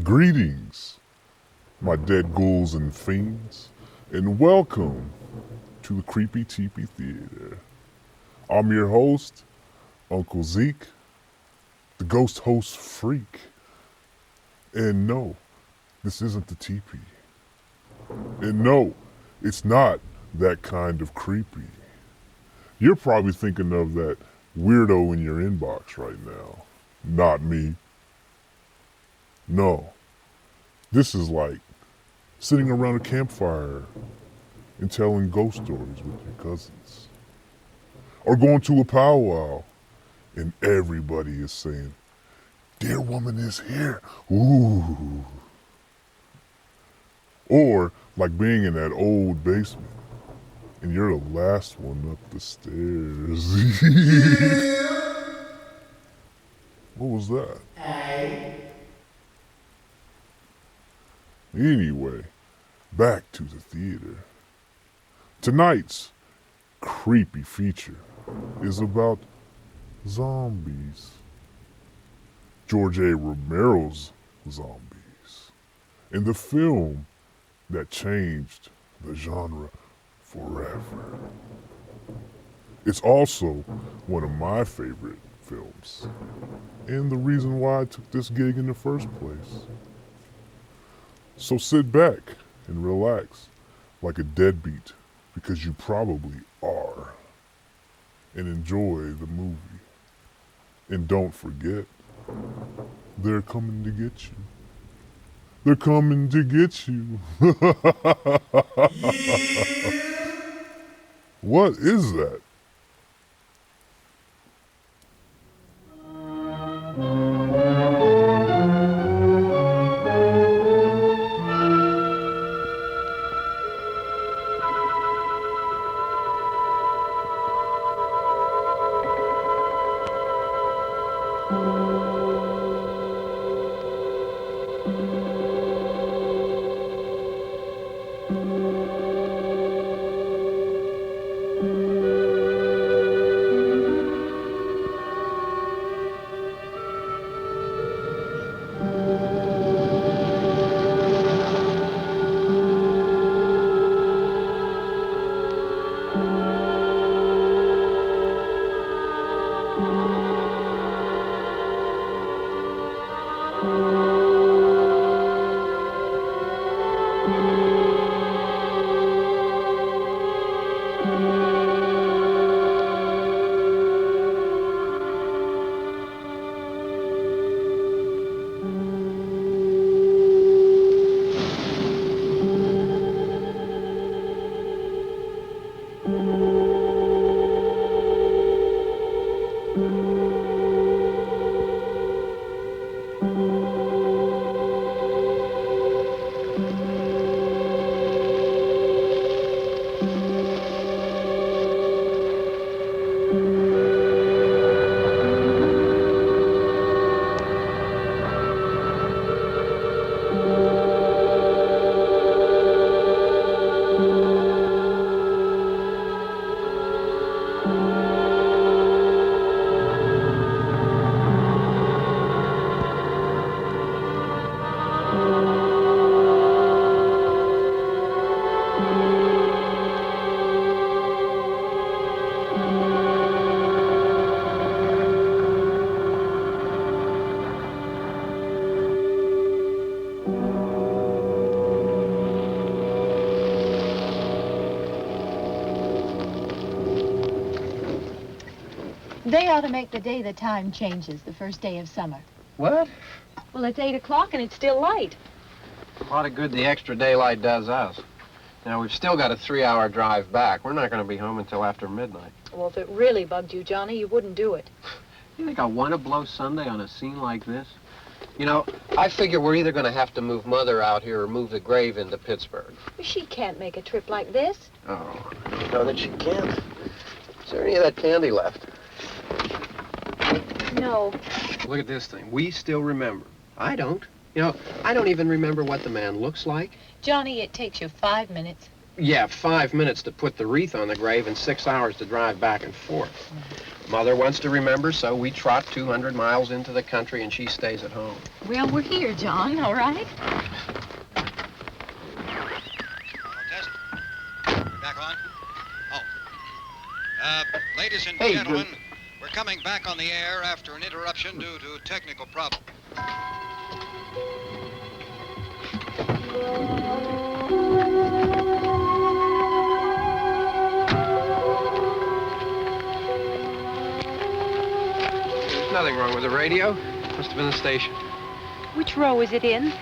Greetings, my dead ghouls and fiends, and welcome to the Creepy Tipi Theater. I'm your host, Uncle Zeke, the ghost host freak. And no, this isn't the teepee. And no, it's not that kind of creepy. You're probably thinking of that weirdo in your inbox right now. Not me. No. This is like sitting around a campfire and telling ghost stories with your cousins. Or going to a powwow and everybody is saying, "Dear woman is here, ooh." Or like being in that old basement and you're the last one up the stairs. What was that? Anyway, back to the theater. Tonight's creepy feature is about zombies. George A. Romero's zombies. And the film that changed the genre forever. It's also one of my favorite films. And the reason why I took this gig in the first place. So sit back and relax like a deadbeat, because you probably are, and enjoy the movie. And don't forget, they're coming to get you. They're coming to get you. What is that? They ought to make the day the time changes, the first day of summer. What? Well, it's 8 o'clock and it's still light. A lot of good the extra daylight does us. Now, we've still got a 3-hour drive back. We're not going to be home until after midnight. Well, if it really bugged you, Johnny, you wouldn't do it. You think I want to blow Sunday on a scene like this? You know, I figure we're either going to have to move Mother out here or move the grave into Pittsburgh. She can't make a trip like this. Oh, you know that she can't. Is there any of that candy left? No. Look at this thing. We still remember. I don't. You know, I don't even remember what the man looks like. Johnny, it takes you 5 minutes. Yeah, 5 minutes to put the wreath on the grave and 6 hours to drive back and forth. Mother wants to remember, so we trot 200 miles into the country and she stays at home. Well, we're here, John, all right? Test. Back on. Oh. Ladies and Hey, gentlemen, we're coming back on the air after an interruption due to technical problem. There's nothing wrong with the radio. Must have been the station. Which row is it in?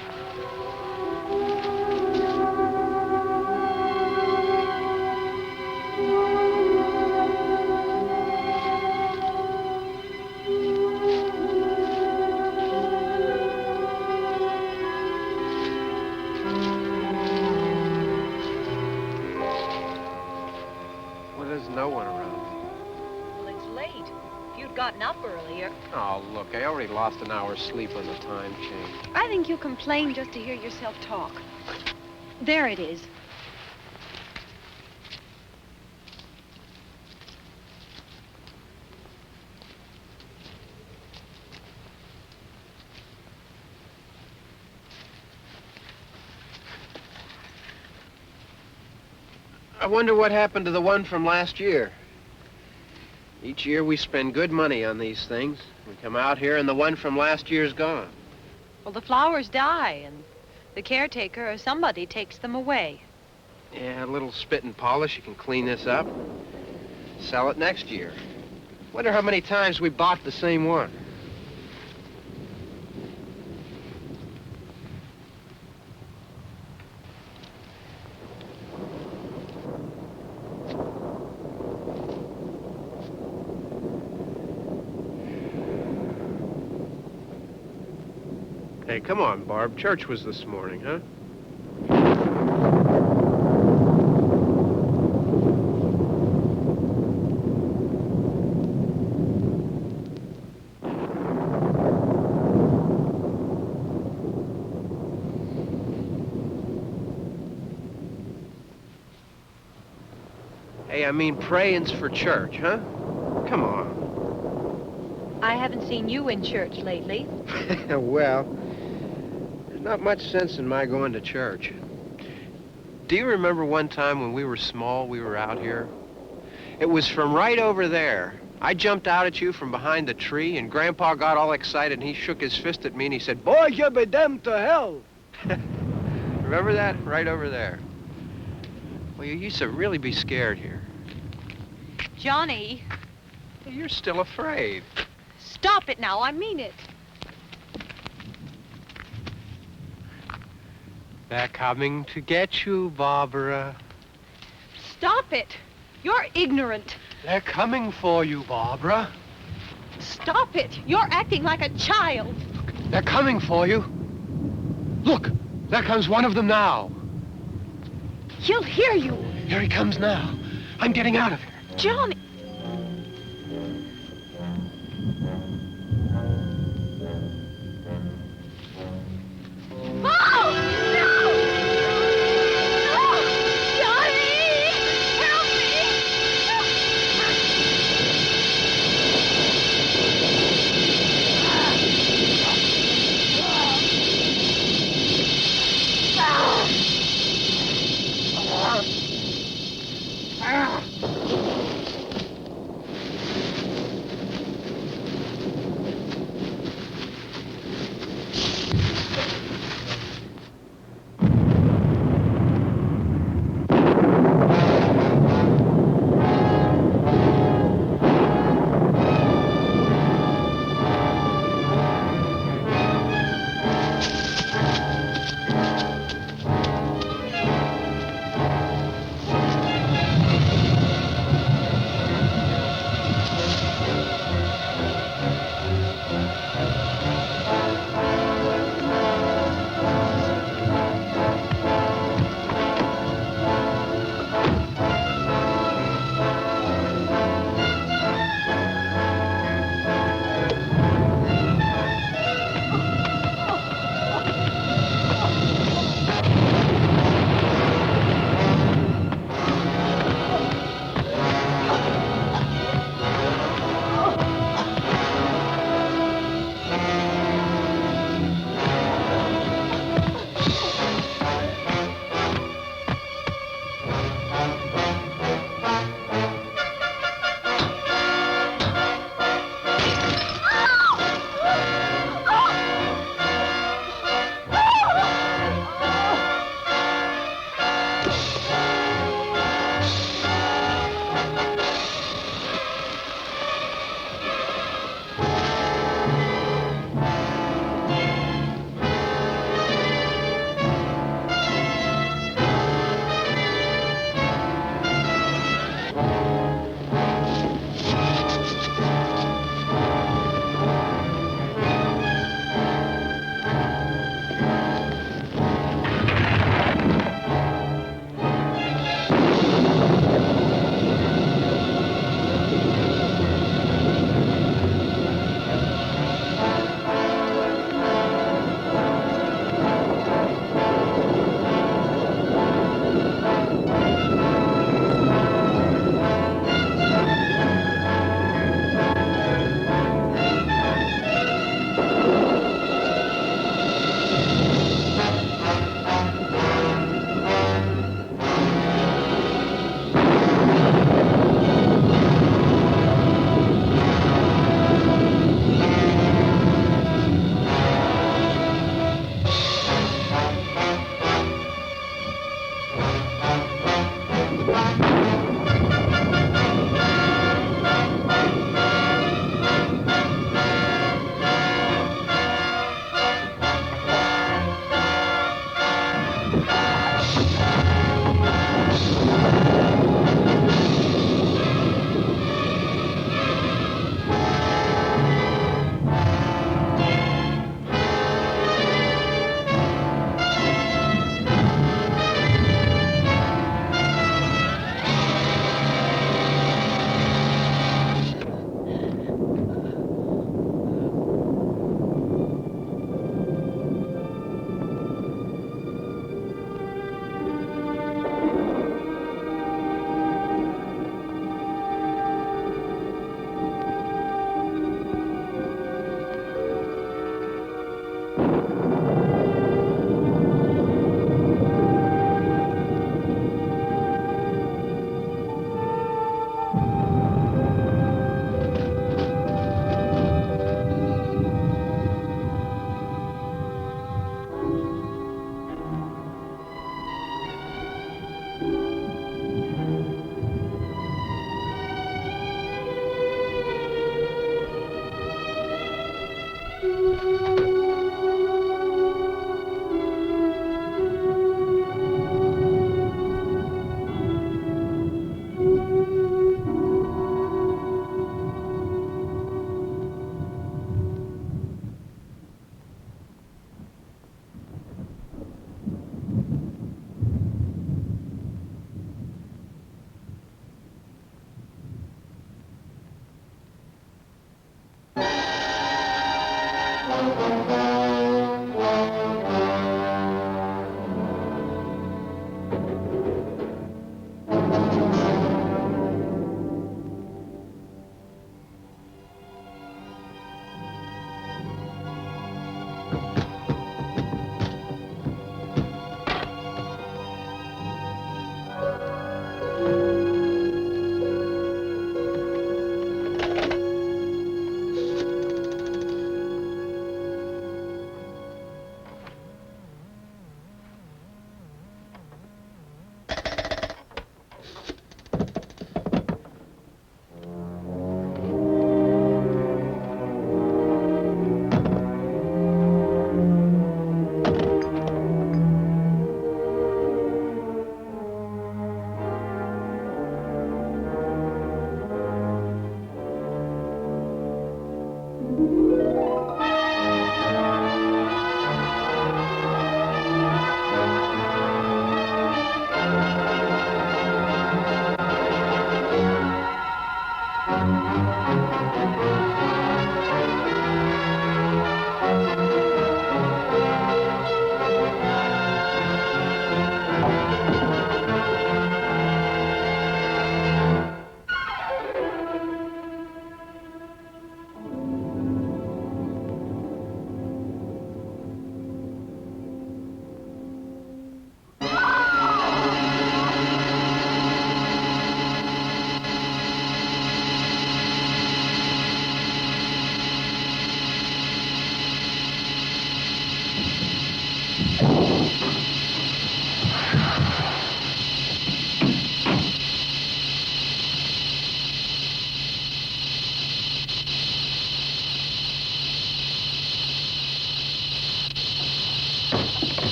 Well, there's no one around. Well, it's late. If you'd gotten up earlier. Oh, look, I already lost an hour's sleep on the time change. I think you complain just to hear yourself talk. There it is. I wonder what happened to the one from last year. Each year we spend good money on these things. We come out here and the one from last year's gone. Well, the flowers die, and the caretaker or somebody takes them away. Yeah, a little spit and polish, you can clean this up. Sell it next year. Wonder how many times we bought the same one. Hey, come on, Barb. Church was this morning, huh? Hey, I mean, praying's for church, huh? Come on. I haven't seen you in church lately. Well, there's not much sense in my going to church. Do you remember one time when we were small, we were out here? It was from right over there. I jumped out at you from behind the tree, and Grandpa got all excited, and he shook his fist at me, and he said, "Boy, you be damned to hell." Remember that? Right over there. Well, you used to really be scared here. Johnny, You're still afraid. stop it now. I mean it. They're coming to get you, Barbara. Stop it. You're ignorant. They're coming for you, Barbara. Stop it. You're acting like a child. They're coming for you. Look, there comes one of them now. He'll hear you. Here he comes now. I'm getting out of here. Johnny. Oh! No! No! Johnny! Help me!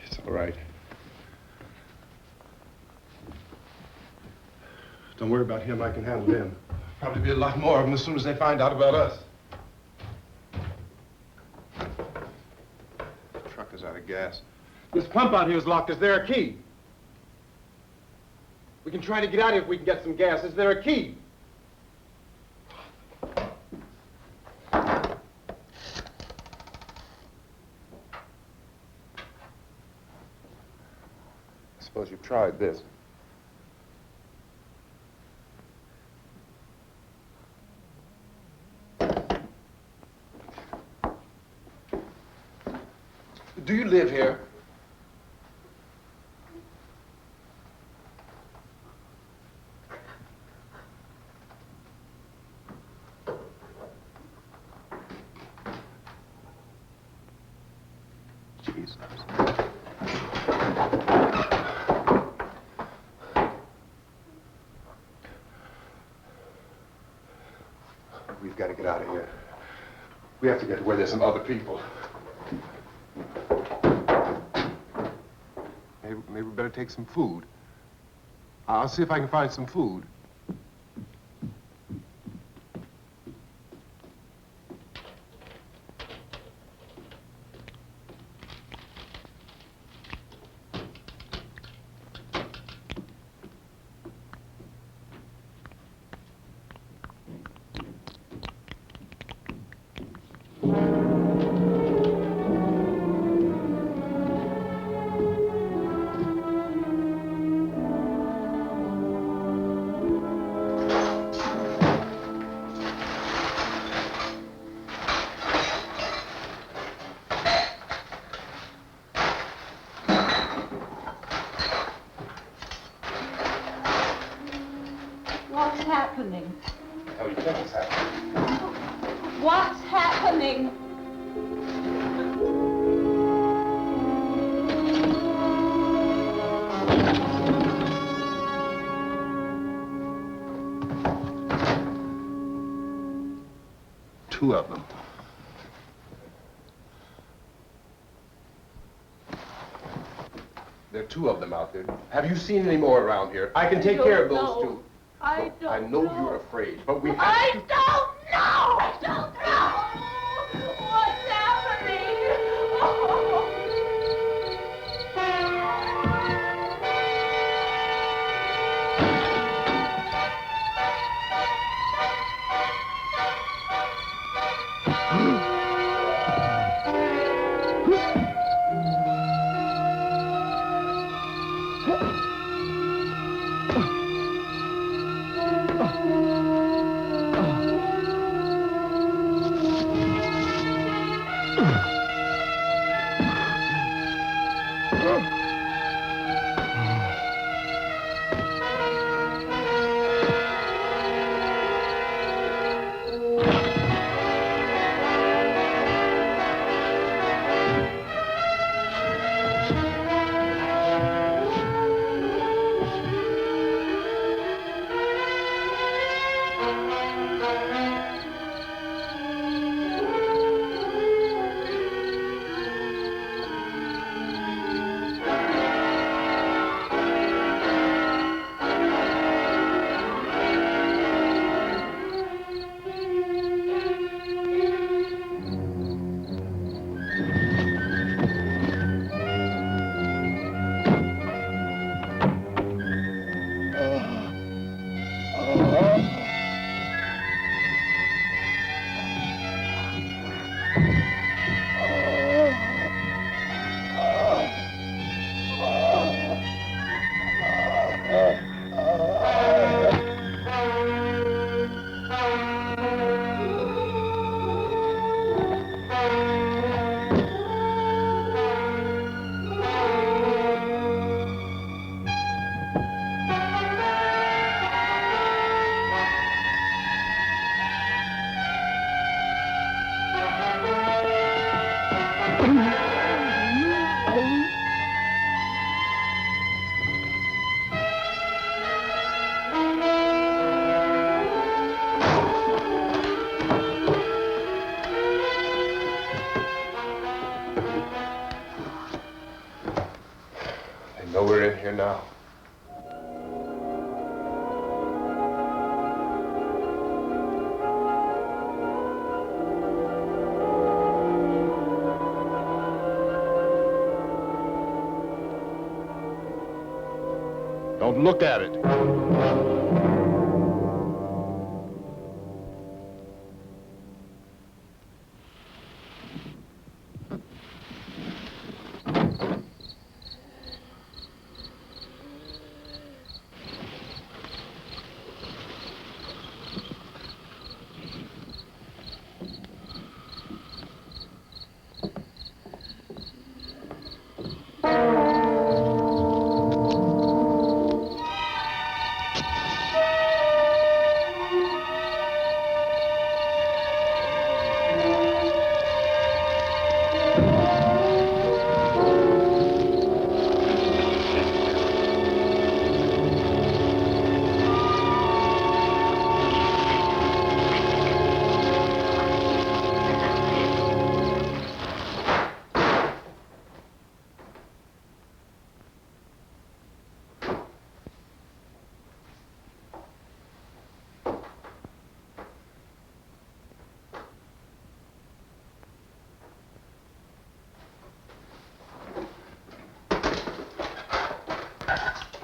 It's all right. Don't worry about him. I can handle him. Probably be a lot more of them as soon as they find out about us. The truck is out of gas. This pump out here is locked. Is there a key? We can try to get out of here if we can get some gas. Is there a key? I suppose you've tried this. Do you live here? Jesus. We've got to get out of here. We have to get to where there's some other people. Maybe we better take some food. I'll see if I can find some food. What's happening? How do you think it's happening? What's happening? Two of them. There are two of them out there. Have you seen any more around here? I can take care of those two. I don't I know you're afraid, but we have to... I don't know! I don't know! What's happening? Oh. yourself. Look at it.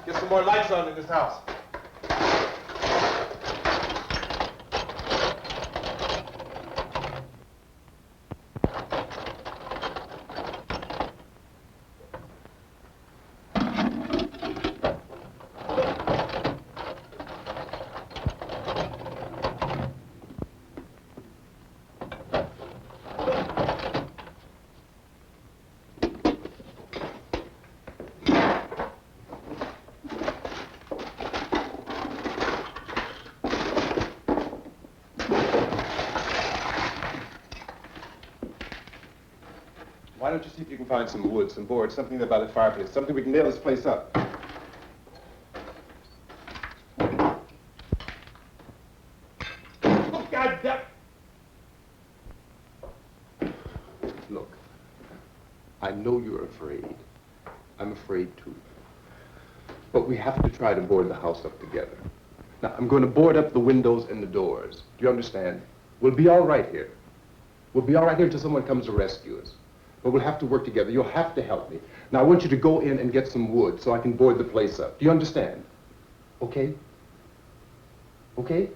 Get some more lights on in this house. Why don't you see if you can find some wood, some boards, something there by the fireplace, something we can nail this place up. Oh, God damn! Look, I know you're afraid. I'm afraid too. But we have to try to board the house up together. Now, I'm going to board up the windows and the doors. Do you understand? We'll be all right here. We'll be all right here until someone comes to rescue us. But we'll have to work together. You'll have to help me. Now, I want you to go in and get some wood so I can board the place up. Do you understand? Okay? Okay?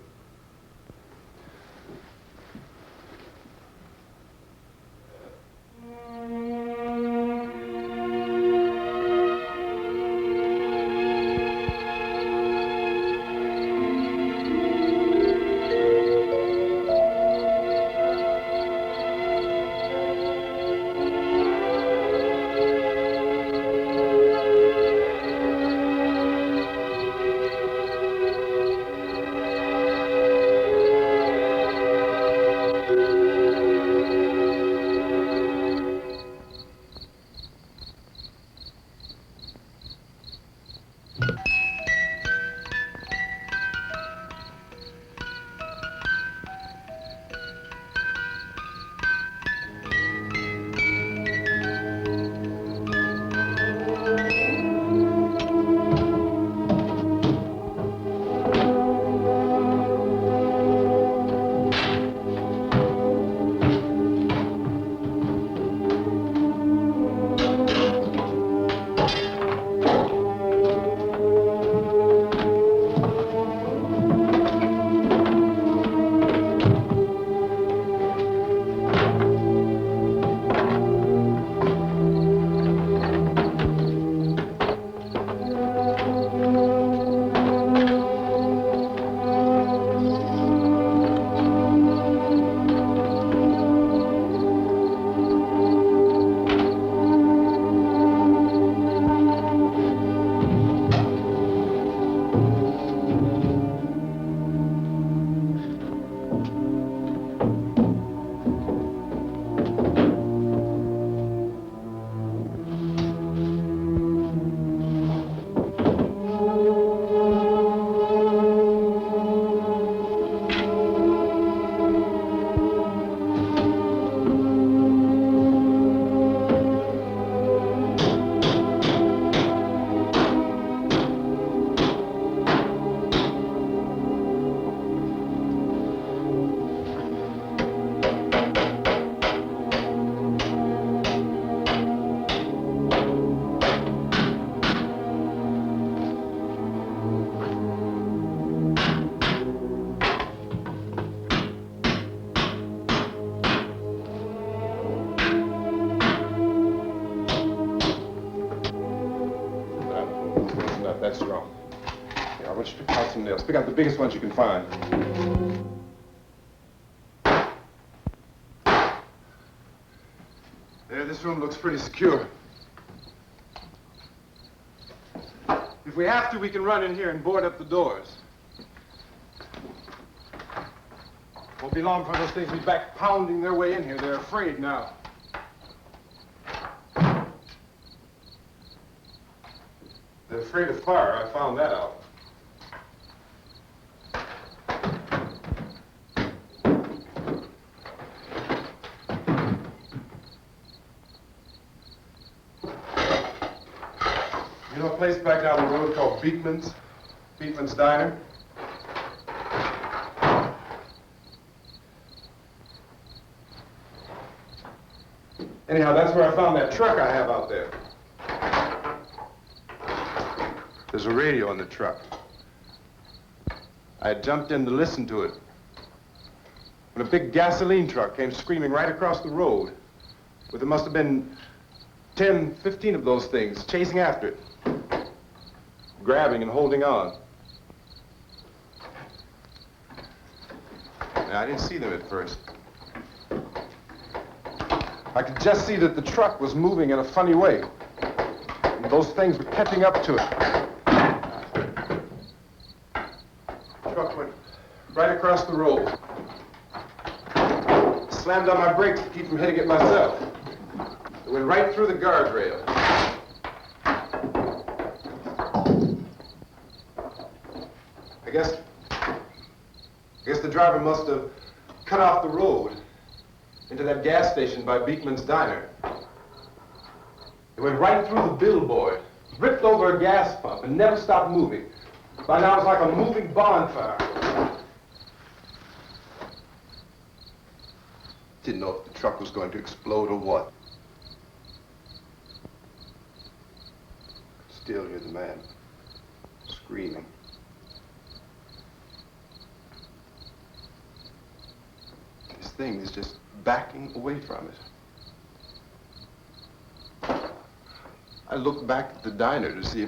nails. Pick out the biggest ones you can find. There, this room looks pretty secure. If we have to, we can run in here and board up the doors. Won't be long before those things will be back pounding their way in here. They're afraid now. They're afraid of fire. I found that out. You know a place back down the road called Beekman's? Beekman's Diner? Anyhow, that's where I found that truck I have out there. There's a radio in the truck. I had jumped in to listen to it when a big gasoline truck came screaming right across the road. But there must have been 10, 15 of those things chasing after it, grabbing and holding on. Now, I didn't see them at first. I could just see that the truck was moving in a funny way. And those things were catching up to it. The truck went right across the road. Slammed on my brakes to keep from hitting it myself. It went right through the guardrail. I guess the driver must have cut off the road into that gas station by Beekman's Diner. It went right through the billboard, ripped over a gas pump, and never stopped moving. By now, it was like a moving bonfire. Didn't know if the truck was going to explode or what. Still hear the man screaming. This thing is just backing away from it. I looked back at the diner to see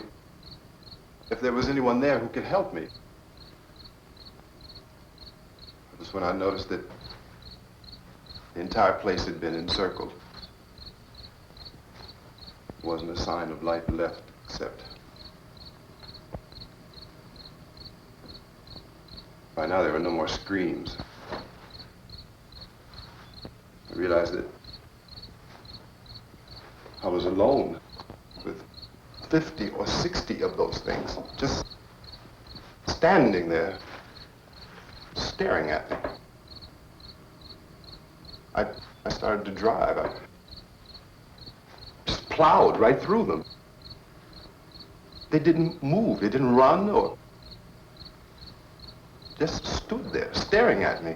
if there was anyone there who could help me. It was when I noticed that the entire place had been encircled. There wasn't a sign of life left except by now there were no more screams. I realized that I was alone with 50 or 60 of those things, just standing there, staring at me. I started to drive. I just plowed right through them. They didn't move, they didn't run or just stood there, staring at me.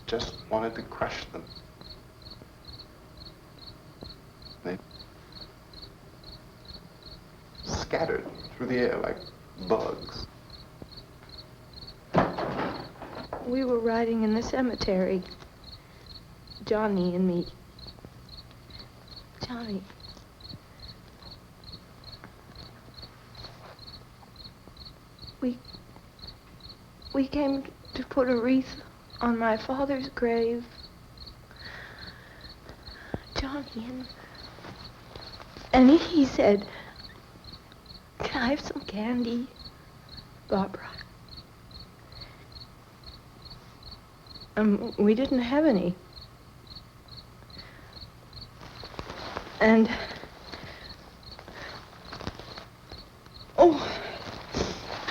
Just wanted to crush them. They scattered through the air like bugs. We were riding in the cemetery, Johnny and me. Johnny. We came to put a wreath on my father's grave. Johnny, and he said, "Can I have some candy, Barbara?" We didn't have any. And, oh,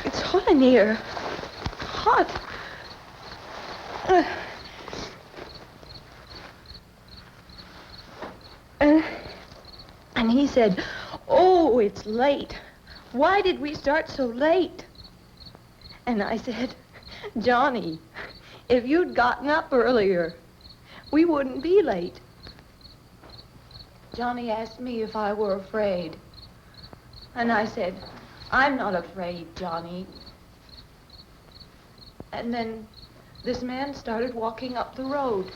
it's hot in here. Hot. And he said, "Oh, it's late. Why did we start so late?" And I said, "Johnny, if you'd gotten up earlier, we wouldn't be late." Johnny asked me if I were afraid. And I said, "I'm not afraid, Johnny." And then this man started walking up the road.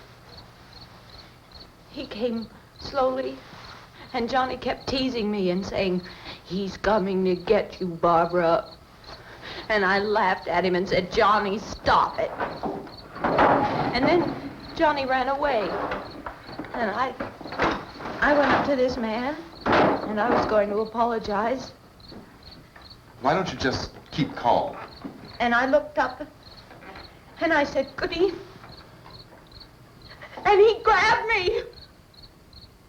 He came slowly, and Johnny kept teasing me and saying, "He's coming to get you, Barbara." And I laughed at him and said, "Johnny, stop it." And then Johnny ran away. And I went up to this man, and I was going to apologize. Why don't you just keep calm? And I looked up, and I said, "Goody." And he grabbed me.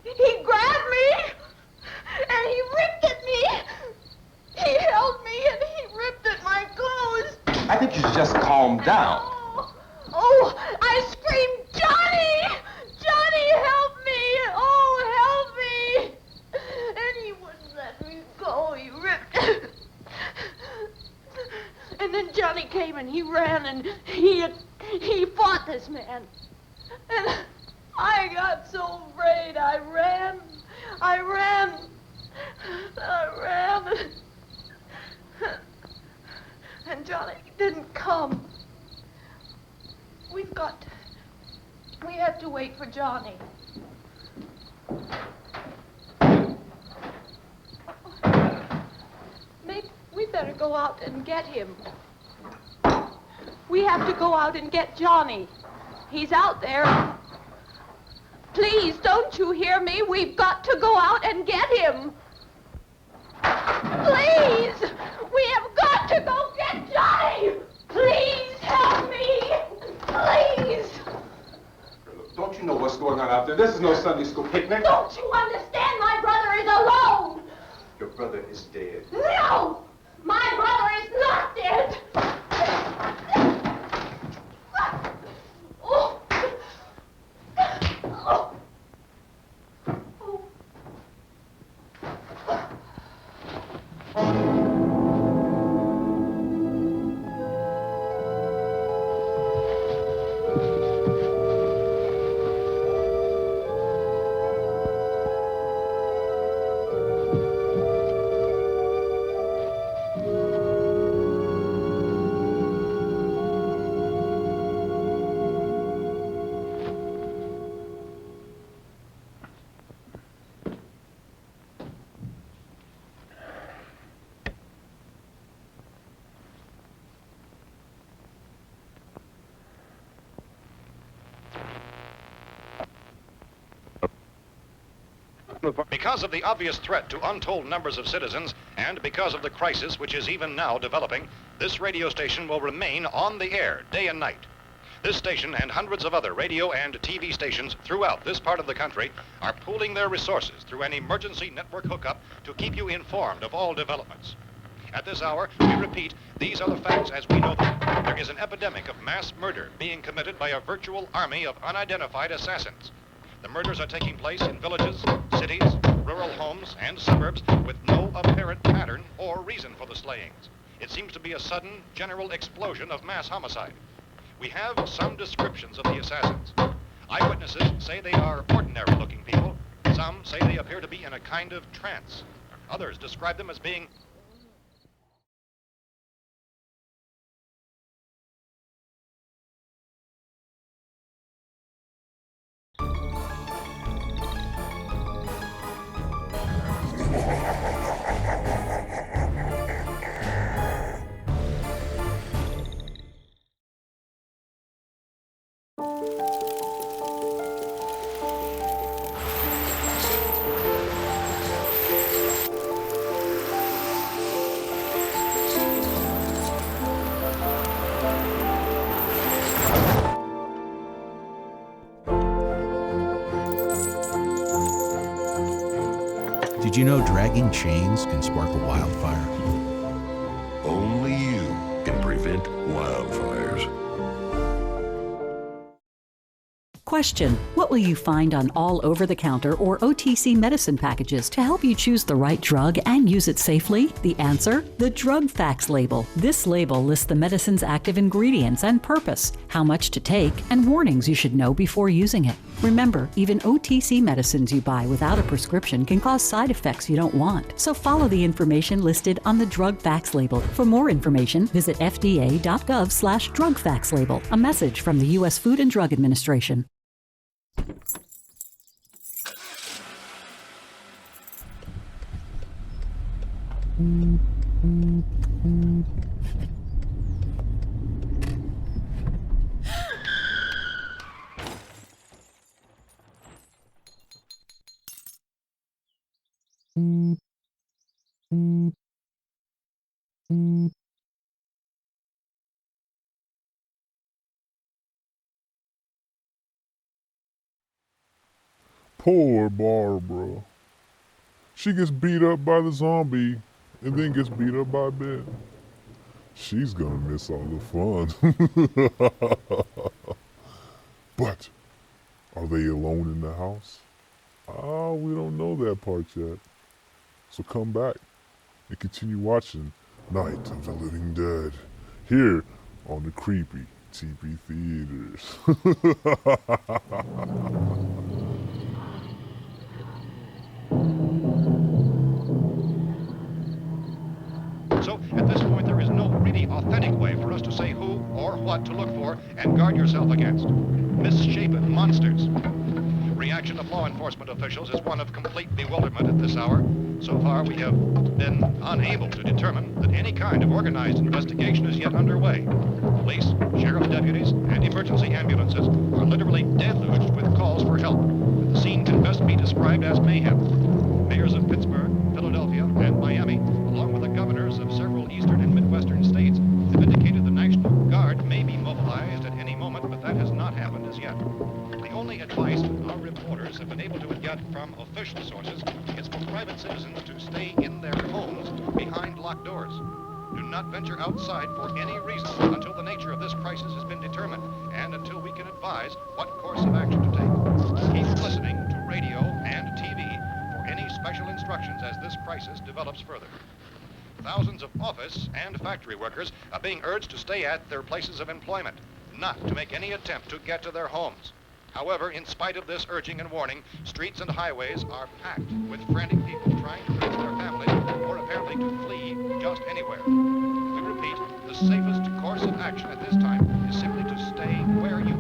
He grabbed me, and he ripped at me. He held me, and he ripped at my clothes. I think you should just calm down. Oh, I screamed, "Johnny! Johnny, help me! Oh, help me!" And he wouldn't let me go. He ripped. And then Johnny came and he ran and he fought this man. And I got so afraid. I ran. And Johnny didn't come. We have to wait for Johnny. Maybe we better go out and get him. We have to go out and get Johnny. He's out there. Please, don't you hear me? We've got to go out and get him. Please! We have got to go get Johnny! Please help me! Please! Don't you know what's going on out there? This is no Sunday school picnic. Don't you understand? My brother is alone. Your brother is dead. No! My brother is not dead. Oh. Oh. Because of the obvious threat to untold numbers of citizens, and because of the crisis which is even now developing, this radio station will remain on the air day and night. This station and hundreds of other radio and TV stations throughout this part of the country are pooling their resources through an emergency network hookup to keep you informed of all developments. At this hour, we repeat, these are the facts as we know them. There is an epidemic of mass murder being committed by a virtual army of unidentified assassins. The murders are taking place in villages, cities, rural homes, and suburbs with no apparent pattern or reason for the slayings. It seems to be a sudden, general explosion of mass homicide. We have some descriptions of the assassins. Eyewitnesses say they are ordinary-looking people. Some say they appear to be in a kind of trance. Others describe them as being Did you know dragging chains can spark a wildfire? Only you can prevent wildfires. Question: what will you find on all over-the-counter or OTC medicine packages to help you choose the right drug and use it safely? The answer: the drug facts label. This label lists the medicine's active ingredients and purpose, how much to take, and warnings you should know before using it. Remember, even OTC medicines you buy without a prescription can cause side effects you don't want. So follow the information listed on the drug facts label. For more information, visit fda.gov/drug facts label. A message from the U.S. Food and Drug Administration. Poor Barbara. She gets beat up by the zombie and then gets beat up by Ben. She's gonna miss all the fun. But are they alone in the house? We don't know that part yet. So come back and continue watching Night of the Living Dead here on the creepy Tipi Theaters. So, at this point, there is no really authentic way for us to say who or what to look for and guard yourself against. Misshapen monsters. Reaction of law enforcement officials is one of complete bewilderment at this hour. So far, we have been unable to determine that any kind of organized investigation is yet underway. Police, sheriff's deputies, and emergency ambulances are literally deluged with calls for help. The scene can best be described as mayhem. Mayors of Pittsburgh, Philadelphia, and Miami, along with the governors of several eastern and midwestern states, have indicated the National Guard may be mobilized at any moment, but that has not happened as yet. The only advice our reporters have been able to get from official sources is for private citizens to stay in their homes behind locked doors. Do not venture outside for any reason until the nature of this crisis has been determined and until we can advise what course of action to take. Keep listening to radio and TV for any special instructions as this crisis develops further. Thousands of office and factory workers are being urged to stay at their places of employment, not to make any attempt to get to their homes. However, in spite of this urging and warning, streets and highways are packed with frantic people trying to reach their families or apparently to flee just anywhere. We repeat, the safest course of action at this time is simply to stay where you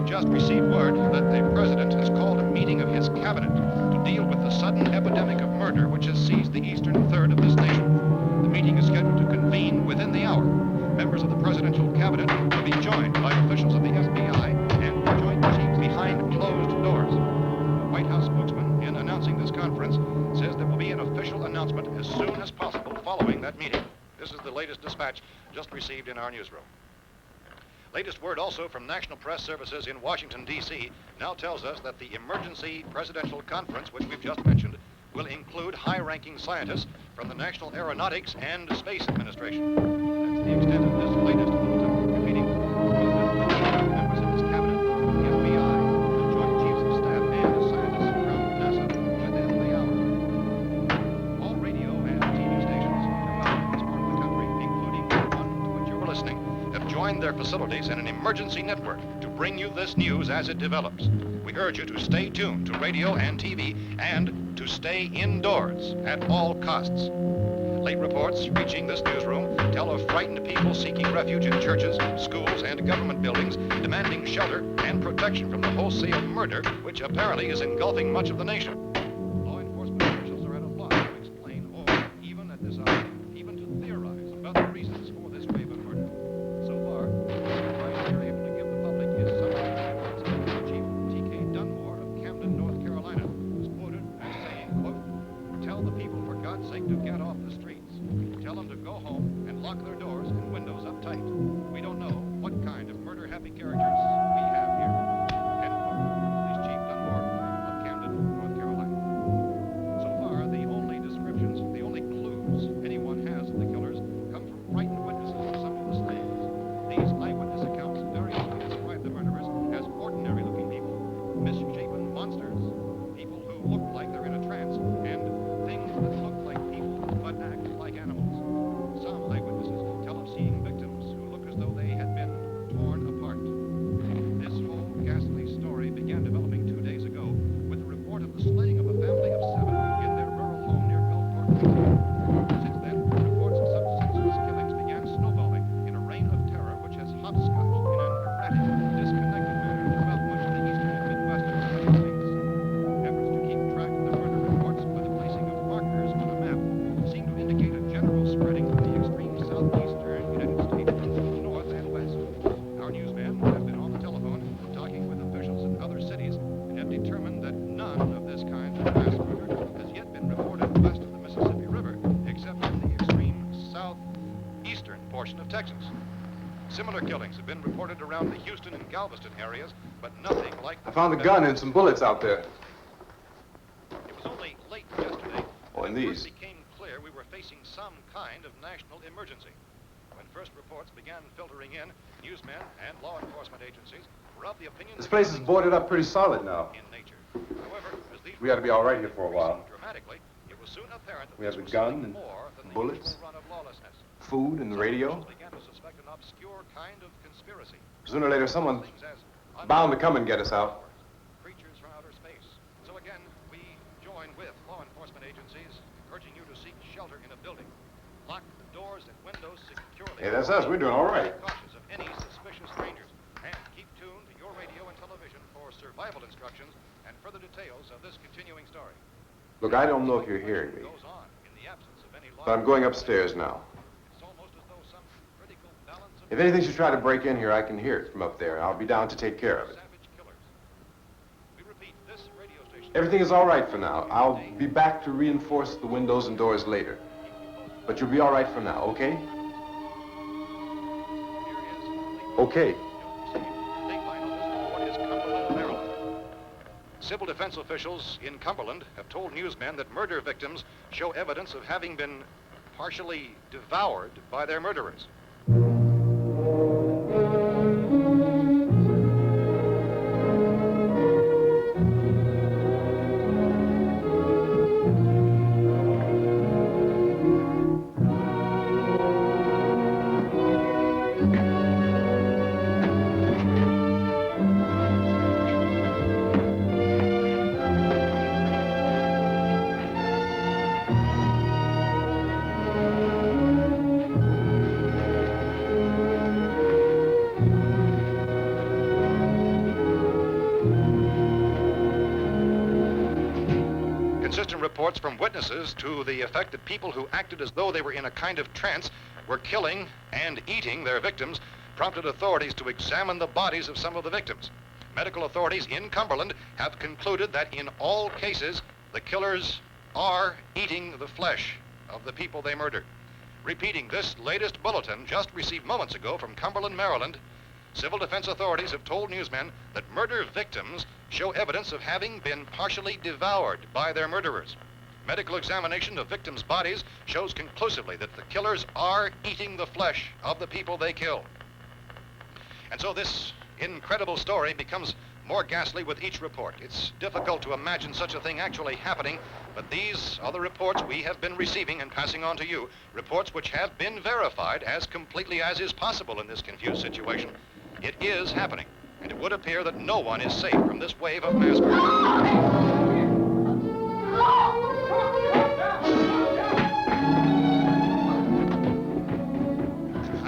just received word that the president has called a meeting of his cabinet to deal with the sudden epidemic of murder which has seized the eastern third of this nation. The meeting is scheduled to convene within the hour. Members of the presidential cabinet will be joined by officials of the FBI and joint chiefs behind closed doors. The White House spokesman, in announcing this conference, says there will be an official announcement as soon as possible following that meeting. This is the latest dispatch just received in our newsroom. Latest word also from National Press Services in Washington, D.C. now tells us that the emergency presidential conference, which we've just mentioned, will include high-ranking scientists from the National Aeronautics and Space Administration. That's the extent of this latest bulletin. Repeating, members of his cabinet, the FBI, the Joint Chiefs of Staff, and scientists from NASA within the hour. All radio and TV stations throughout this part of the country, including the one to which you're listening, have joined their facilities in an emergency network to bring you this news as it develops. We urge you to stay tuned to radio and TV and to stay indoors at all costs. Late reports reaching this newsroom tell of frightened people seeking refuge in churches, schools, and government buildings, demanding shelter and protection from the wholesale murder which apparently is engulfing much of the nation. Law enforcement officials are at a loss to explain or, even at this hour, even to theorize about the reasons for this wave of murder. So far, the advice they're able to give the public is summary. Chief T.K. Dunmore of Camden, North Carolina, was quoted as saying, quote, "Tell the people, for God's sake, to get off the streets. Tell them to go home and lock their doors and windows up tight. We don't know what kind of murder-happy characters we have here." End quote. This Chief Dunmore of Camden, North Carolina. So far, the only descriptions, the only clues anyone has of the killers come from frightened witnesses of some of the slayings. These eyewitness accounts variously describe the murderers as ordinary-looking people, misshapen monsters, people who look like they're in a trance, and things that look like people but act like animals. Some eyewitnesses tell of seeing victims who look as though they had been torn apart. Since then, reports of such senseless killings began snowballing in a reign of terror which has hopscotched in an erratic, disconnected manner throughout much of the eastern and midwestern United States. Efforts to keep track of the murder reports by the placing of markers on a map seem to indicate a general spreading from the extreme southeastern United States to the north and west. Our newsmen have been on the telephone talking with officials in other cities and have determined that none of this kind of mass murder has yet been reported west of the Mississippi River, except in the extreme southeastern portion of Texas. Similar killings have been reported around the Houston and Galveston areas, but nothing like... I found a gun and some bullets out there. It was only late yesterday and it these. first became clear we were facing some kind of national emergency. When first reports began filtering in, newsmen and law enforcement agencies were of the opinion This that place is killings boarded were up pretty solid now. in nature. However, as these We ought to be all right here for a while. dramatically, it was soon apparent that We have this the was gun something and more than the bullets, usual run of lawlessness. food and the radio. Some officials began to suspect an obscure kind of conspiracy. Sooner or later, someone's Things as bound to come and get us out. creatures from outer space. So again, we join with law enforcement agencies, urging you to seek shelter in a building. Lock the doors and windows securely. Hey, that's us. We're doing all right. Be cautious of any suspicious strangers. And keep tuned to your radio and television for survival instructions and further details of this continuing story. Look, I don't know if you're hearing me, Goes on in the absence of any law. but I'm going upstairs now. It's almost as though some critical balance of If anything should try to break in here, I can hear it from up there, and I'll be down to take care of it. savage killers. We repeat, this radio station. Everything is all right for now. I'll be back to reinforce the windows and doors later. But you'll be all right for now, okay? Okay. Dateline on this report is Cumberland, Maryland. Civil defense officials in Cumberland have told newsmen that murder victims show evidence of having been partially devoured by their murderers. Consistent reports from witnesses to the effect that people who acted as though they were in a kind of trance were killing and eating their victims prompted authorities to examine the bodies of some of the victims. Medical authorities in Cumberland have concluded that in all cases, the killers are eating the flesh of the people they murdered. Repeating this latest bulletin just received moments ago from Cumberland, Maryland, civil defense authorities have told newsmen that murder victims show evidence of having been partially devoured by their murderers. Medical examination of victims' bodies shows conclusively that the killers are eating the flesh of the people they kill. And so this incredible story becomes more ghastly with each report. It's difficult to imagine such a thing actually happening, but these are the reports we have been receiving and passing on to you, reports which have been verified as completely as is possible in this confused situation. It is happening, and it would appear that no one is safe from this wave of mass murder.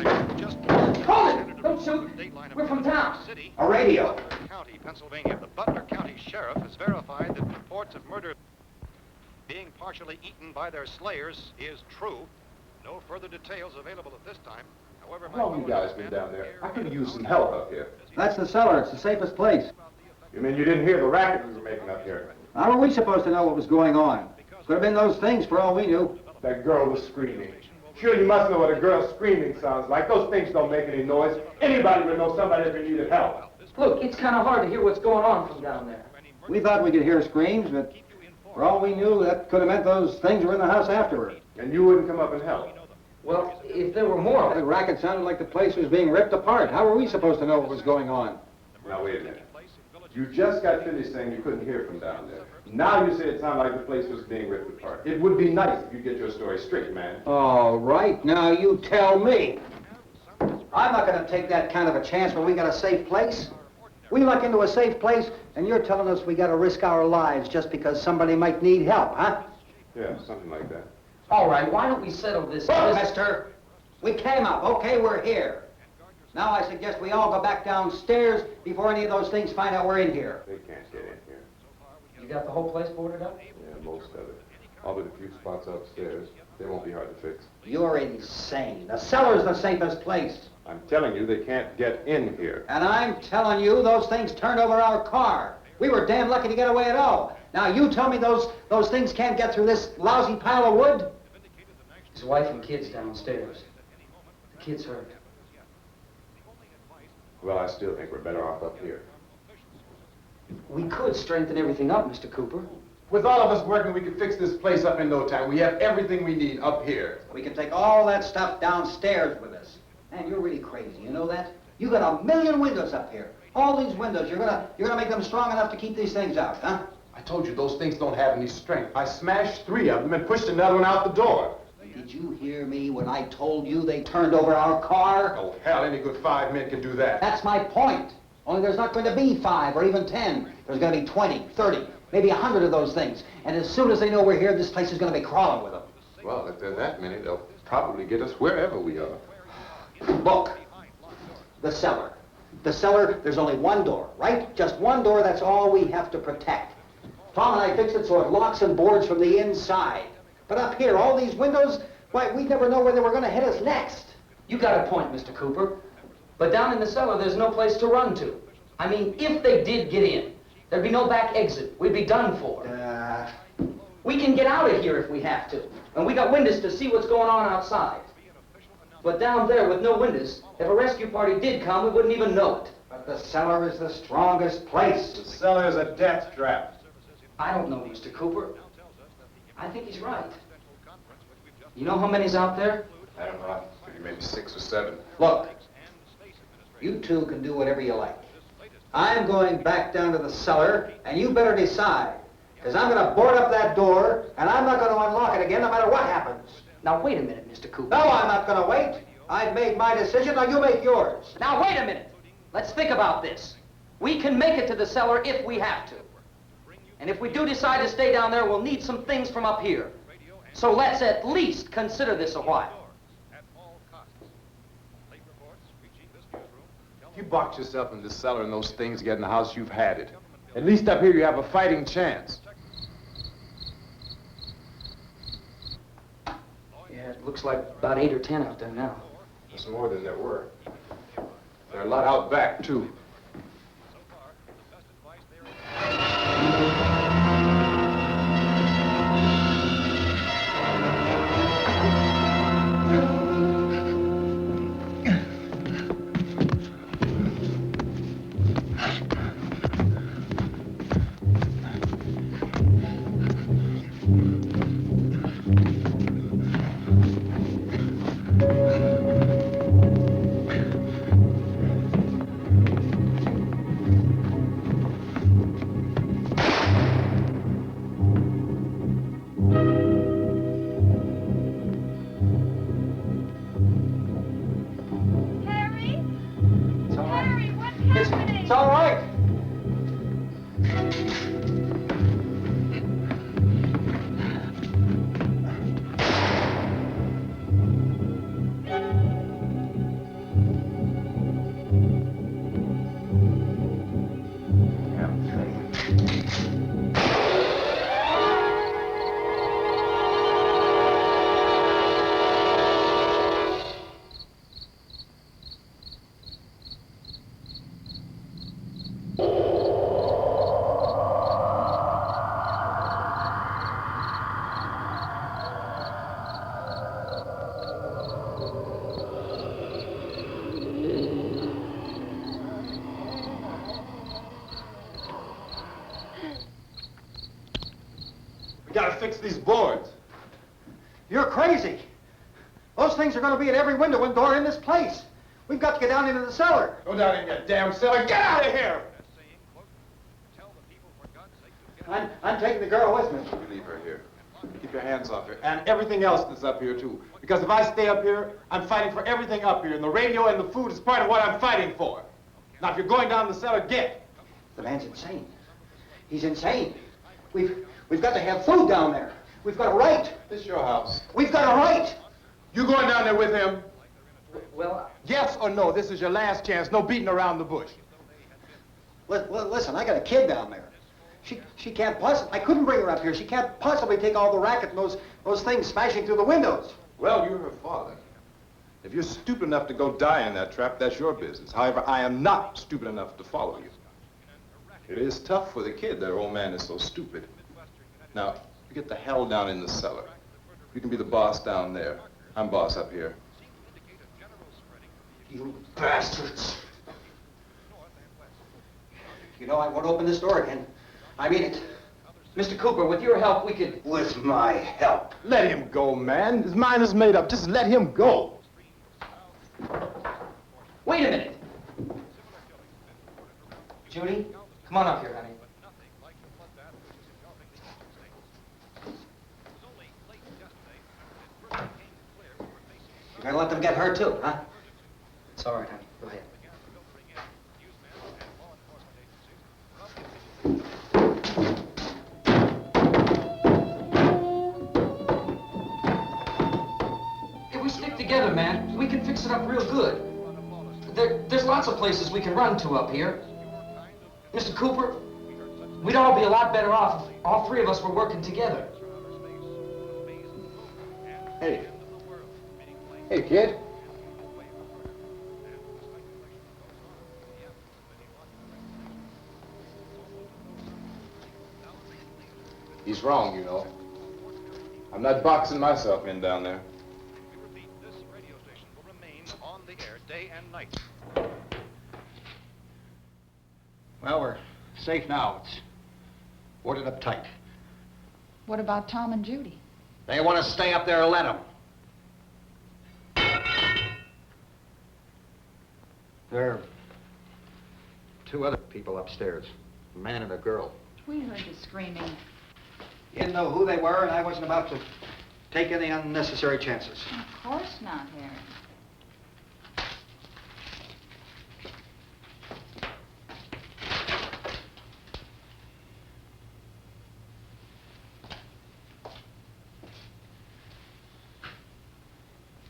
Hold it! Don't shoot! We're from town. A radio. County, Pennsylvania. The Butler County Sheriff has verified that reports of murder being partially eaten by their slayers is true. No further details available at this time. However, How long you guys been down there? I could use some help up here. That's the cellar. It's the safest place. You mean you didn't hear the racket we were making up here? How were we supposed to know what was going on? Could have been those things for all we knew. That girl was screaming. Sure, you must know what a girl screaming sounds like. Those things don't make any noise. Anybody would know somebody ever needed help. Look, it's kind of hard to hear what's going on from down there. We thought we could hear screams, but for all we knew, that could have meant those things were in the house afterward. And you wouldn't come up and help? Well, if there were more... The racket sounded like the place was being ripped apart. How were we supposed to know what was going on? Now, wait a minute. You just got finished saying you couldn't hear from down there. Now you say it sounded like the place was being ripped apart. It would be nice if you get your story straight, man. All right, now you tell me. I'm not going to take that kind of a chance when we got a safe place. We luck into a safe place, and you're telling us we got to risk our lives just because somebody might need help, huh? Yeah, something like that. All right, why don't we settle this? Look, mister, we came up. Okay, we're here. Now I suggest we all go back downstairs before any of those things find out we're in here. They can't get in here. You got the whole place boarded up? Yeah, most of it. All but a few spots upstairs. They won't be hard to fix. You're insane. The cellar's the safest place. I'm telling you, they can't get in here. And I'm telling you, those things turned over our car. We were damn lucky to get away at all. Now you tell me those things can't get through this lousy pile of wood? His wife and kids downstairs. The kid's hurt. Well, I still think we're better off up here. We could strengthen everything up, Mr. Cooper. With all of us working, we could fix this place up in no time. We have everything we need up here. We can take all that stuff downstairs with us. Man, you're really crazy, you know that? You got 1,000,000 windows up here. All these windows, you're gonna make them strong enough to keep these things out, huh? I told you those things don't have any strength. I smashed 3 of them and pushed another one out the door. Did you hear me when I told you they turned over our car? Oh, hell, any good 5 men can do that. That's my point. Only there's not going to be 5 or even 10. There's going to be 20, 30, maybe 100 of those things. And as soon as they know we're here, this place is going to be crawling with them. Well, if there are that many, they'll probably get us wherever we are. Look, the cellar. The cellar, there's only one door, right? Just one door, that's all we have to protect. Tom and I fixed it so it locks and boards from the inside. But up here, all these windows, why, we never know where they were going to hit us next. You got a point, Mr. Cooper. But down in the cellar, there's no place to run to. I mean, if they did get in, there'd be no back exit. We'd be done for. We can get out of here if we have to. And we got windows to see what's going on outside. But down there with no windows, if a rescue party did come, we wouldn't even know it. But the cellar is the strongest place. The cellar is a death trap. I don't know, Mr. Cooper. I think he's right. You know how many's out there? I don't know. Maybe 6 or 7. Look, you two can do whatever you like. I'm going back down to the cellar, and you better decide. Because I'm going to board up that door, and I'm not going to unlock it again no matter what happens. Now, wait a minute, Mr. Cooper. No, I'm not going to wait. I've made my decision, now you make yours. Now, wait a minute. Let's think about this. We can make it to the cellar if we have to. And if we do decide to stay down there, we'll need some things from up here. So let's at least consider this a while. If you box yourself in this cellar and those things get in the house, you've had it. At least up here you have a fighting chance. Yeah, it looks like about 8 or 10 out there now. There's more than there were. There are a lot out back, too. It's all right. We gotta fix these boards. You're crazy. Those things are going to be at every window and door in this place. We've got to get down into the cellar. Go down in your damn cellar. Get out of here! I'm taking the girl with me. You leave her here. Keep your hands off her. And everything else that's up here, too. Because if I stay up here, I'm fighting for everything up here. And the radio and the food is part of what I'm fighting for. Now, if you're going down the cellar, get. The man's insane. He's insane. We've got to have food down there. We've got a right. This is your house. We've got a right. You going down there with him? Well, Yes or no? This is your last chance. No beating around the bush. Listen, I got a kid down there. She can't possibly, I couldn't bring her up here. She can't possibly take all the racket and those things smashing through the windows. Well, you're her father. If you're stupid enough to go die in that trap, that's your business. However, I am not stupid enough to follow you. It is tough for the kid that her old man is so stupid. Now, you get the hell down in the cellar. You can be the boss down there. I'm boss up here. You bastards. You know, I won't open this door again. I mean it. Mr. Cooper, with your help, we could... With my help. Let him go, man. His mind is made up. Just let him go. Wait a minute. Judy, come on up here, honey. You're gonna let them get hurt too, huh? It's all right, honey. Go ahead. If we stick together, man, we can fix it up real good. There's lots of places we can run to up here. Mr. Cooper, we'd all be a lot better off if all three of us were working together. Hey. Hey, kid. He's wrong, you know. I'm not boxing myself in down there. We repeat, this radio station will remain on the air day and night. Well, we're safe now. It's boarded up tight. What about Tom and Judy? They want to stay up there, let them. There are two other people upstairs, a man and a girl. We heard you screaming. You didn't know who they were, and I wasn't about to take any unnecessary chances. Of course not, Harry.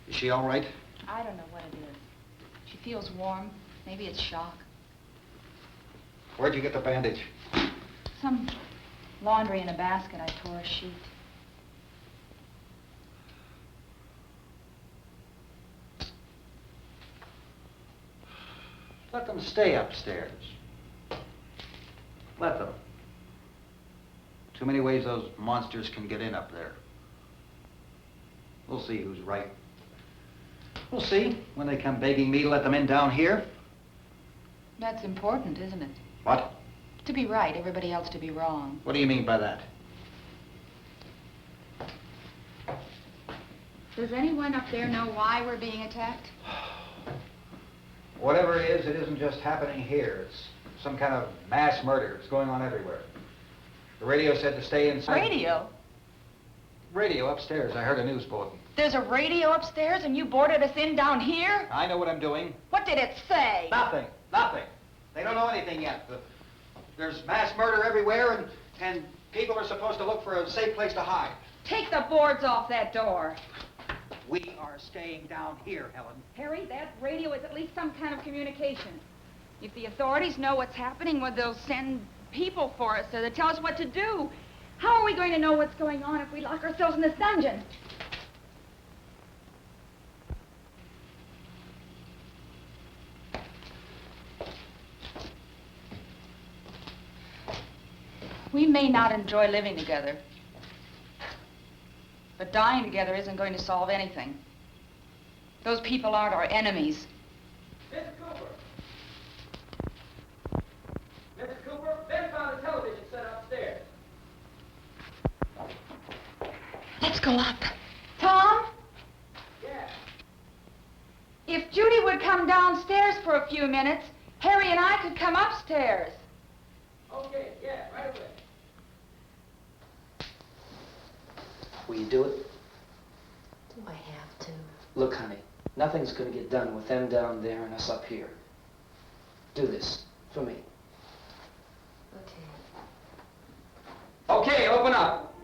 Is she all right? I don't know what it is. She feels warm. Maybe it's shock. Where'd you get the bandage? Some laundry in a basket. I tore a sheet. Let them stay upstairs. Let them. Too many ways those monsters can get in up there. We'll see who's right. We'll see when they come begging me to let them in down here. That's important, isn't it? What? To be right, everybody else to be wrong. What do you mean by that? Does anyone up there know why we're being attacked? Whatever it isn't just happening here. It's some kind of mass murder. It's going on everywhere. The radio said to stay inside. Radio? Radio upstairs. I heard a news bulletin. There's a radio upstairs and you boarded us in down here? I know what I'm doing. What did it say? Nothing. Nothing. They don't know anything yet. There's mass murder everywhere, and people are supposed to look for a safe place to hide. Take the boards off that door. We are staying down here, Helen. Harry, that radio is at least some kind of communication. If the authorities know what's happening, well, they'll send people for us to tell us what to do. How are we going to know what's going on if we lock ourselves in this dungeon? We may not enjoy living together, but dying together isn't going to solve anything. Those people aren't our enemies. Mr. Cooper! Mr. Cooper, Ben found a television set upstairs. Let's go up. Tom? Yeah. If Judy would come downstairs for a few minutes, Harry and I could come upstairs. Okay, yeah, right away. Will you do it? Do I have to? Look, honey, nothing's gonna get done with them down there and us up here. Do this for me. Okay. Okay, open up.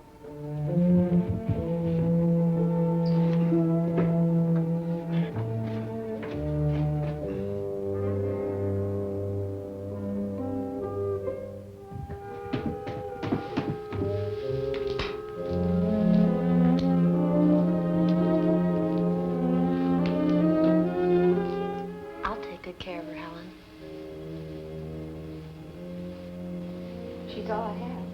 That's all I have.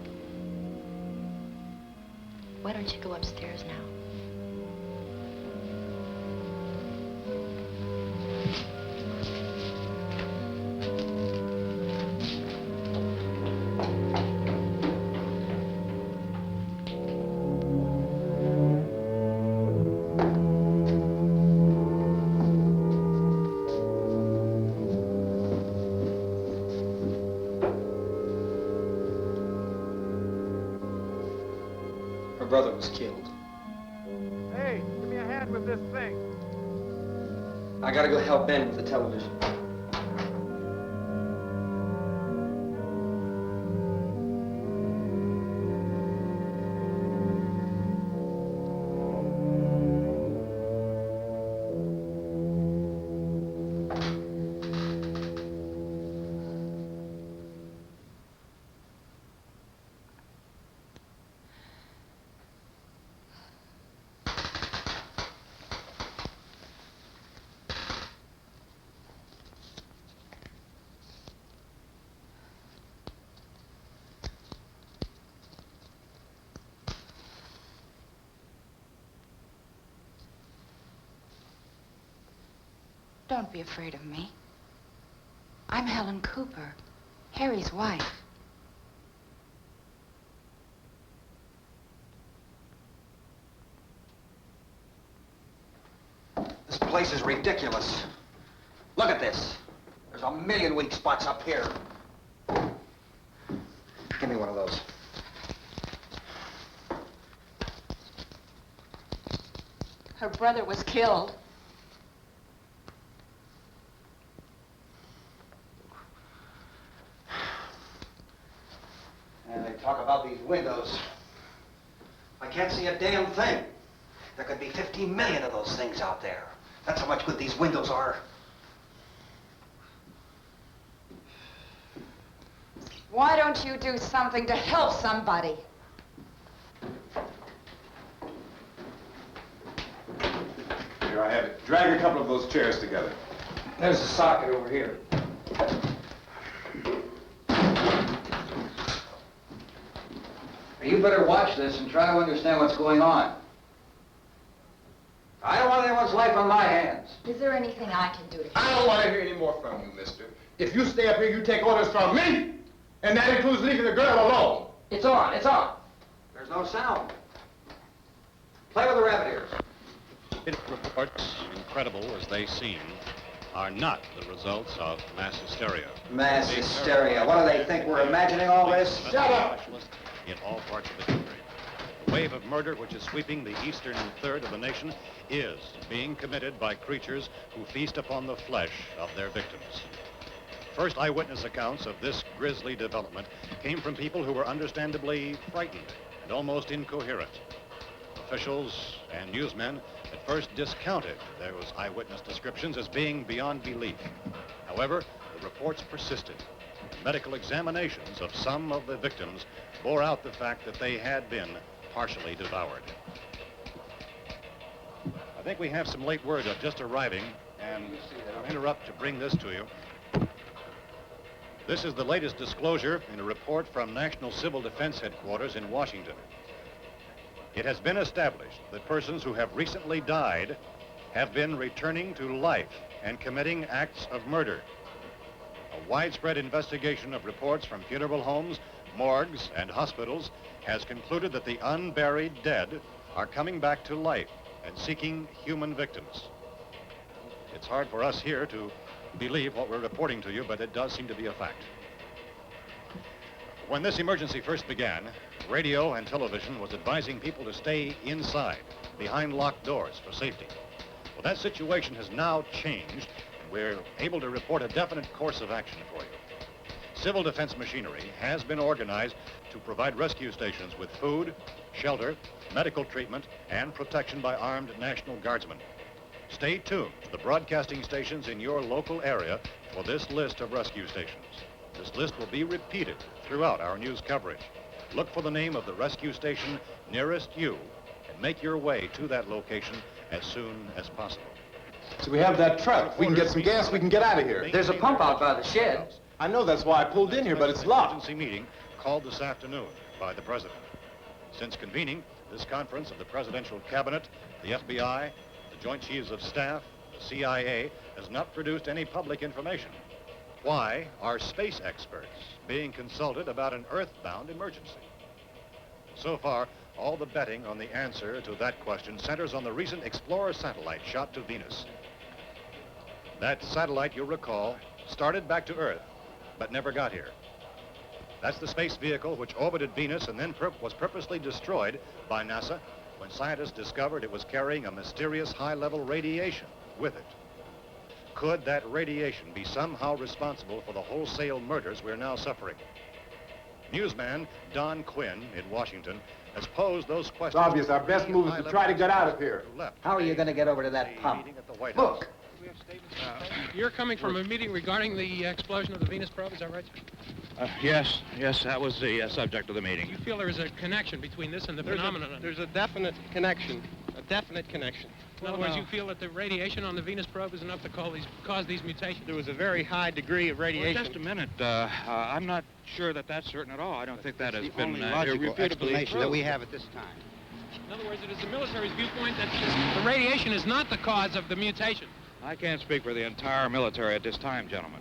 Why don't you go upstairs now? Her brother was killed. Hey, give me a hand with this thing. I gotta go help Ben with the television. Don't be afraid of me. I'm Helen Cooper, Harry's wife. This place is ridiculous. Look at this. There's a million weak spots up here. Give me one of those. Her brother was killed. And they talk about these windows. I can't see a damn thing. There could be 15 million of those things out there. That's how much good these windows are. Why don't you do something to help somebody? Here I have it. Drag a couple of those chairs together. There's a socket over here. You better watch this and try to understand what's going on. I don't want anyone's life on my hands. Is there anything I can do to I don't want to hear any more from you, mister. If you stay up here, you take orders from me. And that includes leaving the girl alone. It's on, it's on. There's no sound. Play with the rabbit ears. Reports, incredible as they seem, are not the results of mass hysteria. Mass hysteria. What do they think? We're imagining all this? Shut up! In all parts of the country. The wave of murder which is sweeping the eastern third of the nation is being committed by creatures who feast upon the flesh of their victims. First eyewitness accounts of this grisly development came from people who were understandably frightened and almost incoherent. Officials and newsmen at first discounted those eyewitness descriptions as being beyond belief. However, the reports persisted. Medical examinations of some of the victims bore out the fact that they had been partially devoured. I think we have some late word just arriving, and I'll interrupt to bring this to you. This is the latest disclosure in a report from National Civil Defense Headquarters in Washington. It has been established that persons who have recently died have been returning to life and committing acts of murder. A widespread investigation of reports from funeral homes, morgues, and hospitals has concluded that the unburied dead are coming back to life and seeking human victims. It's hard for us here to believe what we're reporting to you, but it does seem to be a fact. When this emergency first began, radio and television was advising people to stay inside, behind locked doors for safety. Well, that situation has now changed. We're able to report a definite course of action for you. Civil defense machinery has been organized to provide rescue stations with food, shelter, medical treatment, and protection by armed National Guardsmen. Stay tuned to the broadcasting stations in your local area for this list of rescue stations. This list will be repeated throughout our news coverage. Look for the name of the rescue station nearest you and make your way to that location as soon as possible. So we have that truck. If we can get some gas, we can get out of here. There's a pump out by the shed. I know, that's why I pulled in here, but it's locked. Emergency meeting called this afternoon by the President. Since convening this conference of the Presidential Cabinet, the FBI, the Joint Chiefs of Staff, the CIA has not produced any public information. Why are space experts being consulted about an Earth-bound emergency? So far, all the betting on the answer to that question centers on the recent Explorer satellite shot to Venus. That satellite, you'll recall, started back to Earth, but never got here. That's the space vehicle which orbited Venus and then was purposely destroyed by NASA when scientists discovered it was carrying a mysterious high-level radiation with it. Could that radiation be somehow responsible for the wholesale murders we're now suffering? Newsman Don Quinn in Washington has posed those questions. It's obvious our best move is to try to get out of here. How are you going to get over to that pump? Look. You're coming from a meeting regarding the explosion of the Venus probe, is that right, sir? Yes, that was the subject of the meeting. You feel there is a connection between this and the phenomenon? There's a definite connection. A definite connection. In other words, you feel that the radiation on the Venus probe is enough to cause these mutations? There was a very high degree of radiation. Well, just a minute. I'm not sure that that's certain at all. I don't think that has been logical irrefutably explanation proved. that we have at this time. In other words, it is the military's viewpoint that the radiation is not the cause of the mutation. I can't speak for the entire military at this time, gentlemen.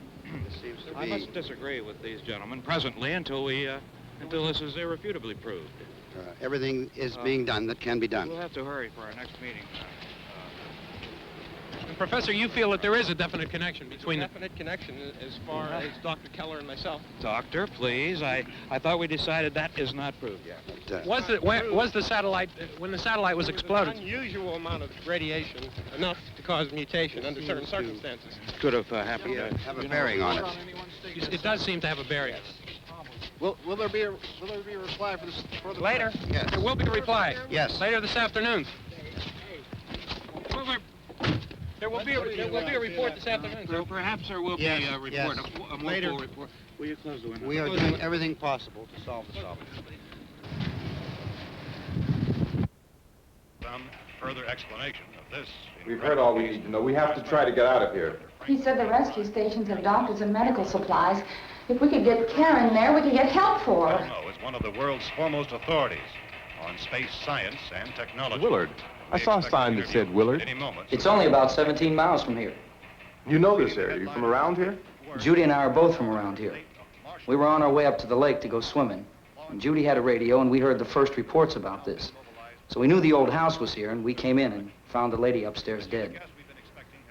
This seems to I be... must disagree with these gentlemen presently until this is irrefutably proved. everything is being done that can be done. We'll have to hurry for our next meeting. And Professor, you feel that there is a definite connection between them? Definite connection as far as Dr. Keller and myself. Doctor, please. I thought we decided that is not proved yet. Was the satellite, when the satellite was exploded? An unusual amount of radiation, enough to cause mutation under certain circumstances. Could have happened. Have a bearing on it. It does seem to have a bearing. Will there be a reply for this? Later? Yes. There will be a reply. Yes. Later this afternoon. There will be a report this afternoon. So perhaps there will be a report, yes. a more Later. full report. Will you close the window? We are doing everything possible to solve the problem. Some further explanation of this. We've heard all we need to know. We have to try to get out of here. He said the rescue stations have doctors and medical supplies. If we could get Karen there, we could get help for her. No, it's one of the world's foremost authorities on space science and technology. Willard. I saw a sign that said Willard. Any moment. It's only about 17 miles from here. You know this area. You from around here? Judy and I are both from around here. We were on our way up to the lake to go swimming. And Judy had a radio, and we heard the first reports about this. So we knew the old house was here, and we came in and found the lady upstairs dead.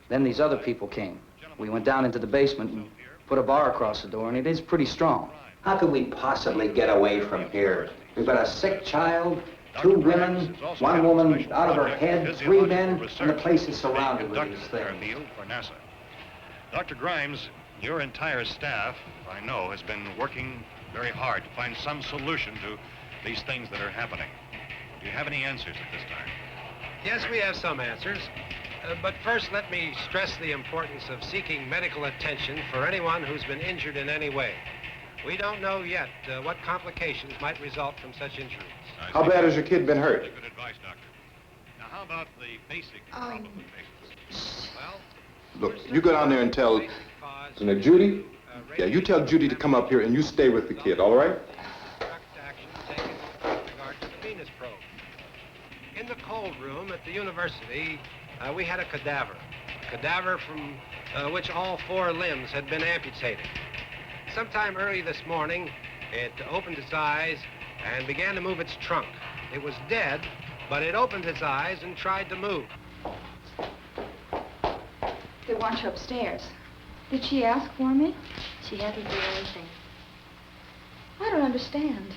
Then these other people came. We went down into the basement and put a bar across the door, and it is pretty strong. How could we possibly get away from here? We've got a sick child, 2 women, 1 woman out of her head, 3 men, and the place is surrounded with these things. For NASA. Dr. Grimes, your entire staff, I know, has been working very hard to find some solution to these things that are happening. Do you have any answers at this time? Yes, we have some answers. But first, let me stress the importance of seeking medical attention for anyone who's been injured in any way. We don't know yet what complications might result from such injuries. How bad has your kid been hurt? Good advice, Doctor. Now, how about the basic problem with patients? Well, Look, you go down there and tell... So now, Judy? Yeah, you tell Judy to come up here and you stay with the kid, all right? Action taken with regard to the Venus probe. In the cold room at the university, we had a cadaver from which all 4 limbs had been amputated. Sometime early this morning, it opened its eyes and began to move its trunk. It was dead, but it opened its eyes and tried to move. They want you upstairs. Did she ask for me? She hadn't do anything. I don't understand.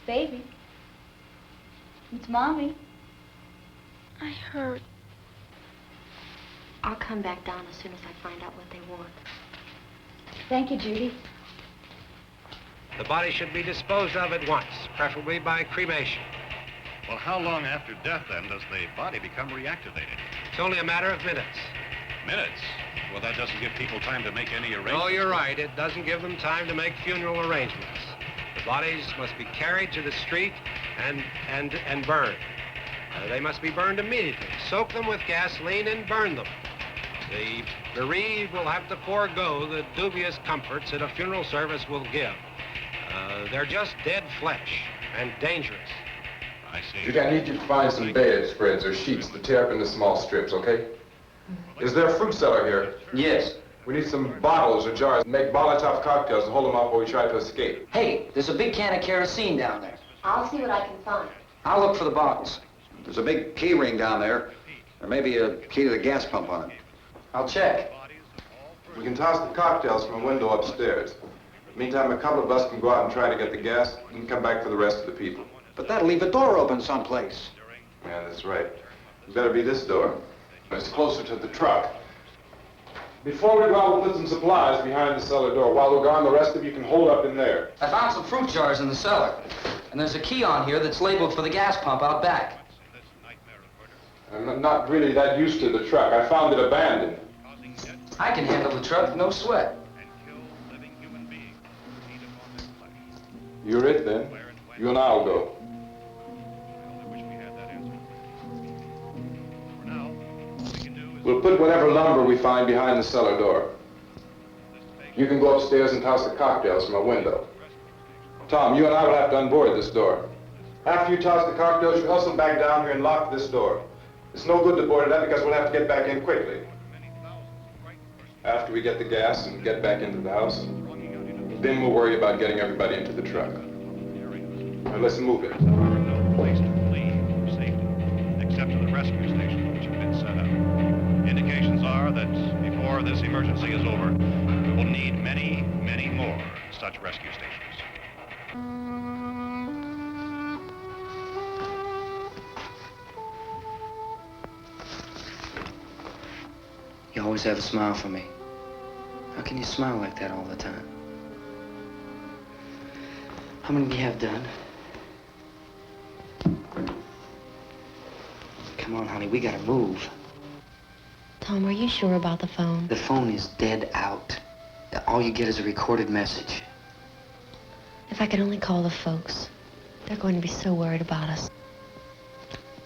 Baby. It's Mommy. I heard. I'll come back down as soon as I find out what they want. Thank you, Judy. The body should be disposed of at once, preferably by cremation. Well, how long after death, then, does the body become reactivated? It's only a matter of minutes. Minutes? Well, that doesn't give people time to make any arrangements. Oh, you're right. It doesn't give them time to make funeral arrangements. The bodies must be carried to the street and burned. They must be burned immediately. Soak them with gasoline and burn them. The bereaved will have to forego the dubious comforts that a funeral service will give. They're just dead flesh and dangerous. I see. Judy, I need you to find some bedspreads or sheets to tear up into small strips, okay? Is there a fruit cellar here? Yes. We need some bottles or jars. Make Molotov cocktails and hold them up while we try to escape. Hey, there's a big can of kerosene down there. I'll see what I can find. I'll look for the bottles. There's a big key ring down there. There may be a key to the gas pump on it. I'll check. We can toss the cocktails from a window upstairs. Meantime, a couple of us can go out and try to get the gas and come back for the rest of the people. But that'll leave a door open someplace. Yeah, that's right. It better be this door. It's closer to the truck. Before we go out, we'll put some supplies behind the cellar door. While we're gone, the rest of you can hold up in there. I found some fruit jars in the cellar. And there's a key on here that's labeled for the gas pump out back. I'm not really that used to the truck. I found it abandoned. I can handle the truck, no sweat. You're it, then. You and I'll go. We'll put whatever lumber we find behind the cellar door. You can go upstairs and toss the cocktails from a window. Tom, you and I will have to unboard this door. After you toss the cocktails, you hustle back down here and lock this door. It's no good to board it up because we'll have to get back in quickly. After we get the gas and get back into the house, then we'll worry about getting everybody into the truck. Now let's move it. No place to flee for safety, except to the rescue station which have been set up. Indications are that before this emergency is over, we will need many, many more such rescue stations. You always have a smile for me. How can you smile like that all the time? How many do you have done? Come on, honey, we gotta move. Tom, are you sure about the phone? The phone is dead out. All you get is a recorded message. If I could only call the folks. They're going to be so worried about us.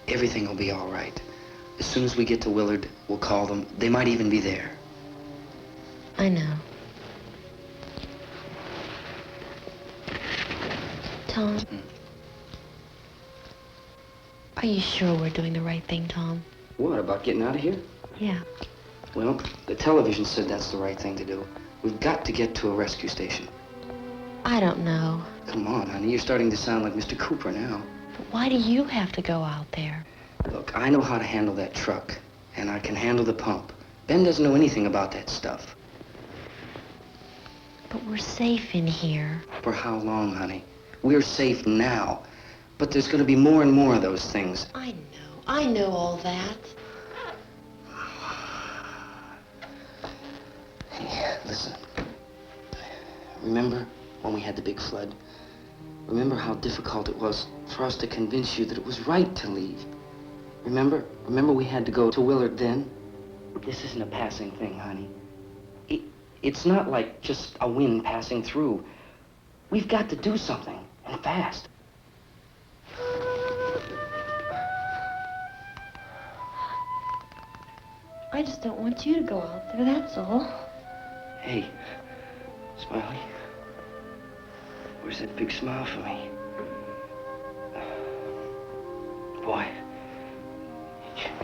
Everything will be all right. As soon as we get to Willard, we'll call them. They might even be there. I know. Tom? Are you sure we're doing the right thing, Tom? What, about getting out of here? Yeah. Well, the television said that's the right thing to do. We've got to get to a rescue station. I don't know. Come on, honey, you're starting to sound like Mr. Cooper now. But why do you have to go out there? Look, I know how to handle that truck, and I can handle the pump. Ben doesn't know anything about that stuff. But we're safe in here. For how long, honey? We're safe now, but there's going to be more and more of those things. I know all that. Hey, listen. Remember when we had the big flood? Remember how difficult it was for us to convince you that it was right to leave? Remember? Remember we had to go to Willard then? This isn't a passing thing, honey. It's not like just a wind passing through. We've got to do something, and fast. I just don't want you to go out there, that's all. Hey, Smiley. Where's that big smile for me? Boy,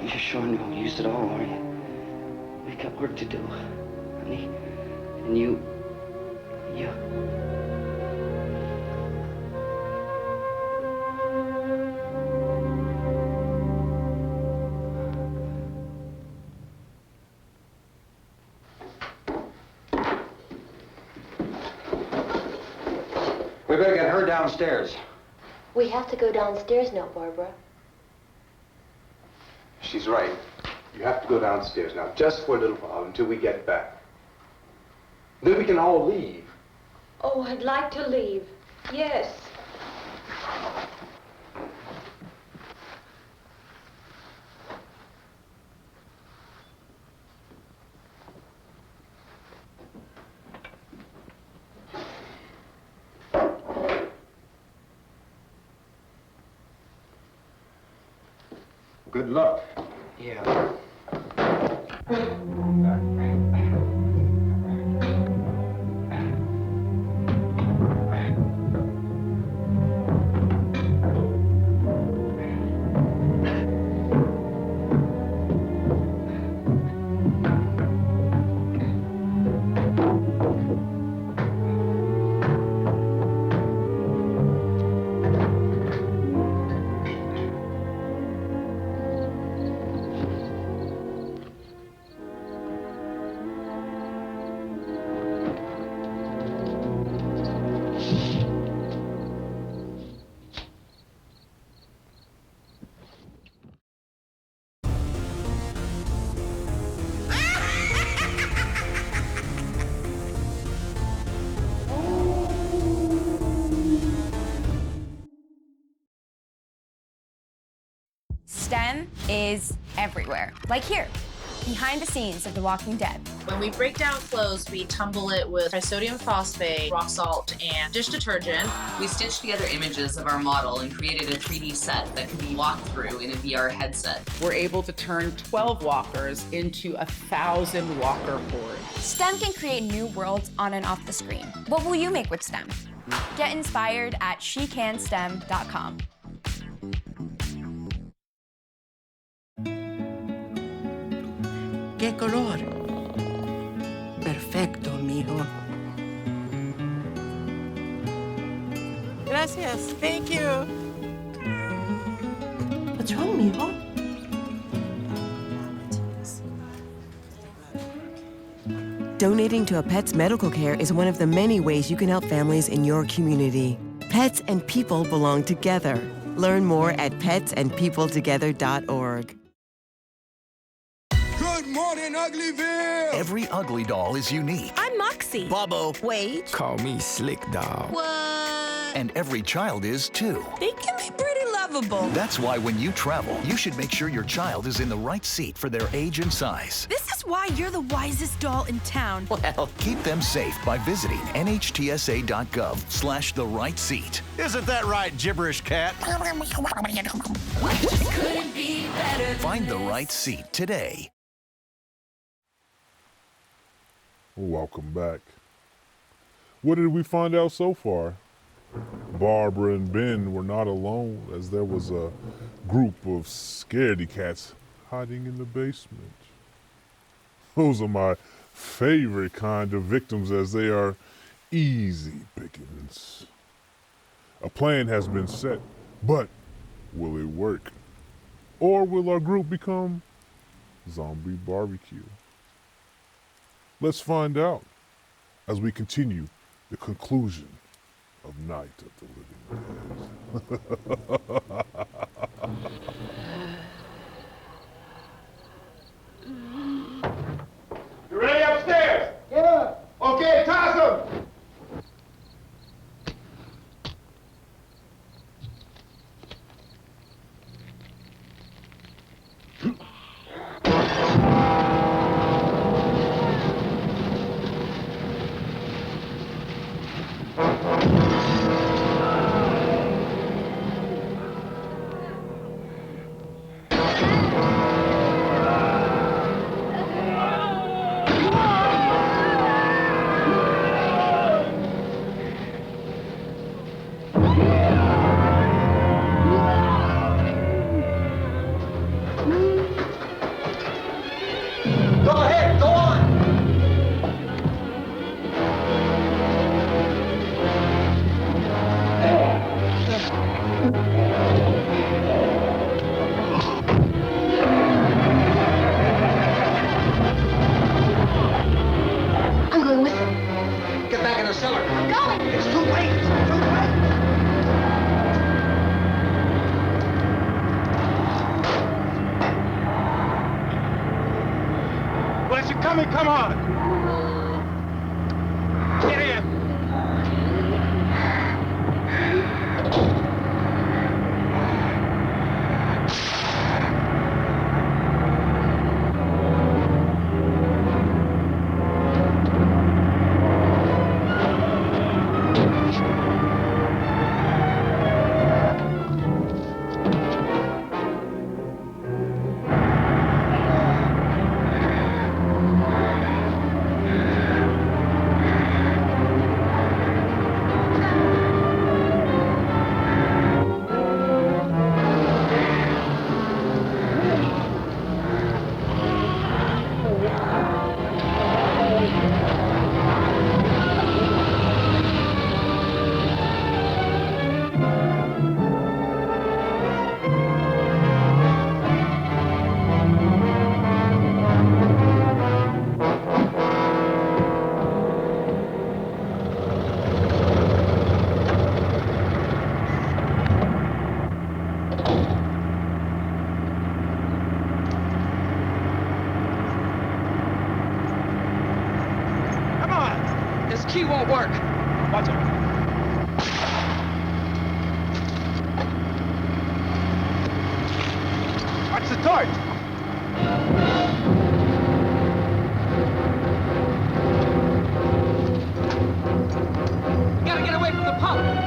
you're sure you haven't used it all, are you? We've got work to do, honey. And you... We better get her downstairs. We have to go downstairs now, Barbara. She's right. You have to go downstairs now, just for a little while, until we get back. Then we can all leave. Oh, I'd like to leave. Yes. Good luck. Yeah. STEM is everywhere. Like here, behind the scenes of The Walking Dead. When we break down clothes, we tumble it with trisodium phosphate, rock salt, and dish detergent. We stitched together images of our model and created a 3D set that could be walked through in a VR headset. We're able to turn 12 walkers into 1,000 walker boards. STEM can create new worlds on and off the screen. What will you make with STEM? Get inspired at shecanstem.com. ¿Qué color? Perfecto, mijo. Gracias. Thank you. What's wrong, mijo? Donating to a pet's medical care is one of the many ways you can help families in your community. Pets and people belong together. Learn more at petsandpeopletogether.org. Good morning, Uglyville! Every ugly doll is unique. I'm Moxie. Bobo. Wait. Call me Slick Doll. What? And every child is too. They can be pretty lovable. That's why when you travel, you should make sure your child is in the right seat for their age and size. This is why you're the wisest doll in town. Well, keep them safe by visiting nhtsa.gov/the right seat. Isn't that right, gibberish cat? Couldn't be better. Find the right seat today. Welcome back. What did we find out so far? Barbara and Ben were not alone, as there was a group of scaredy cats hiding in the basement. Those are my favorite kind of victims, as they are easy pickings. A plan has been set, but will it work? Or will our group become zombie barbecue? Let's find out as we continue the conclusion of Night of the Living Dead. You ready upstairs? Yeah. Okay, toss them! Come on! Get in! key won't work. Watch it. Watch torch! Gotta get away from the pump!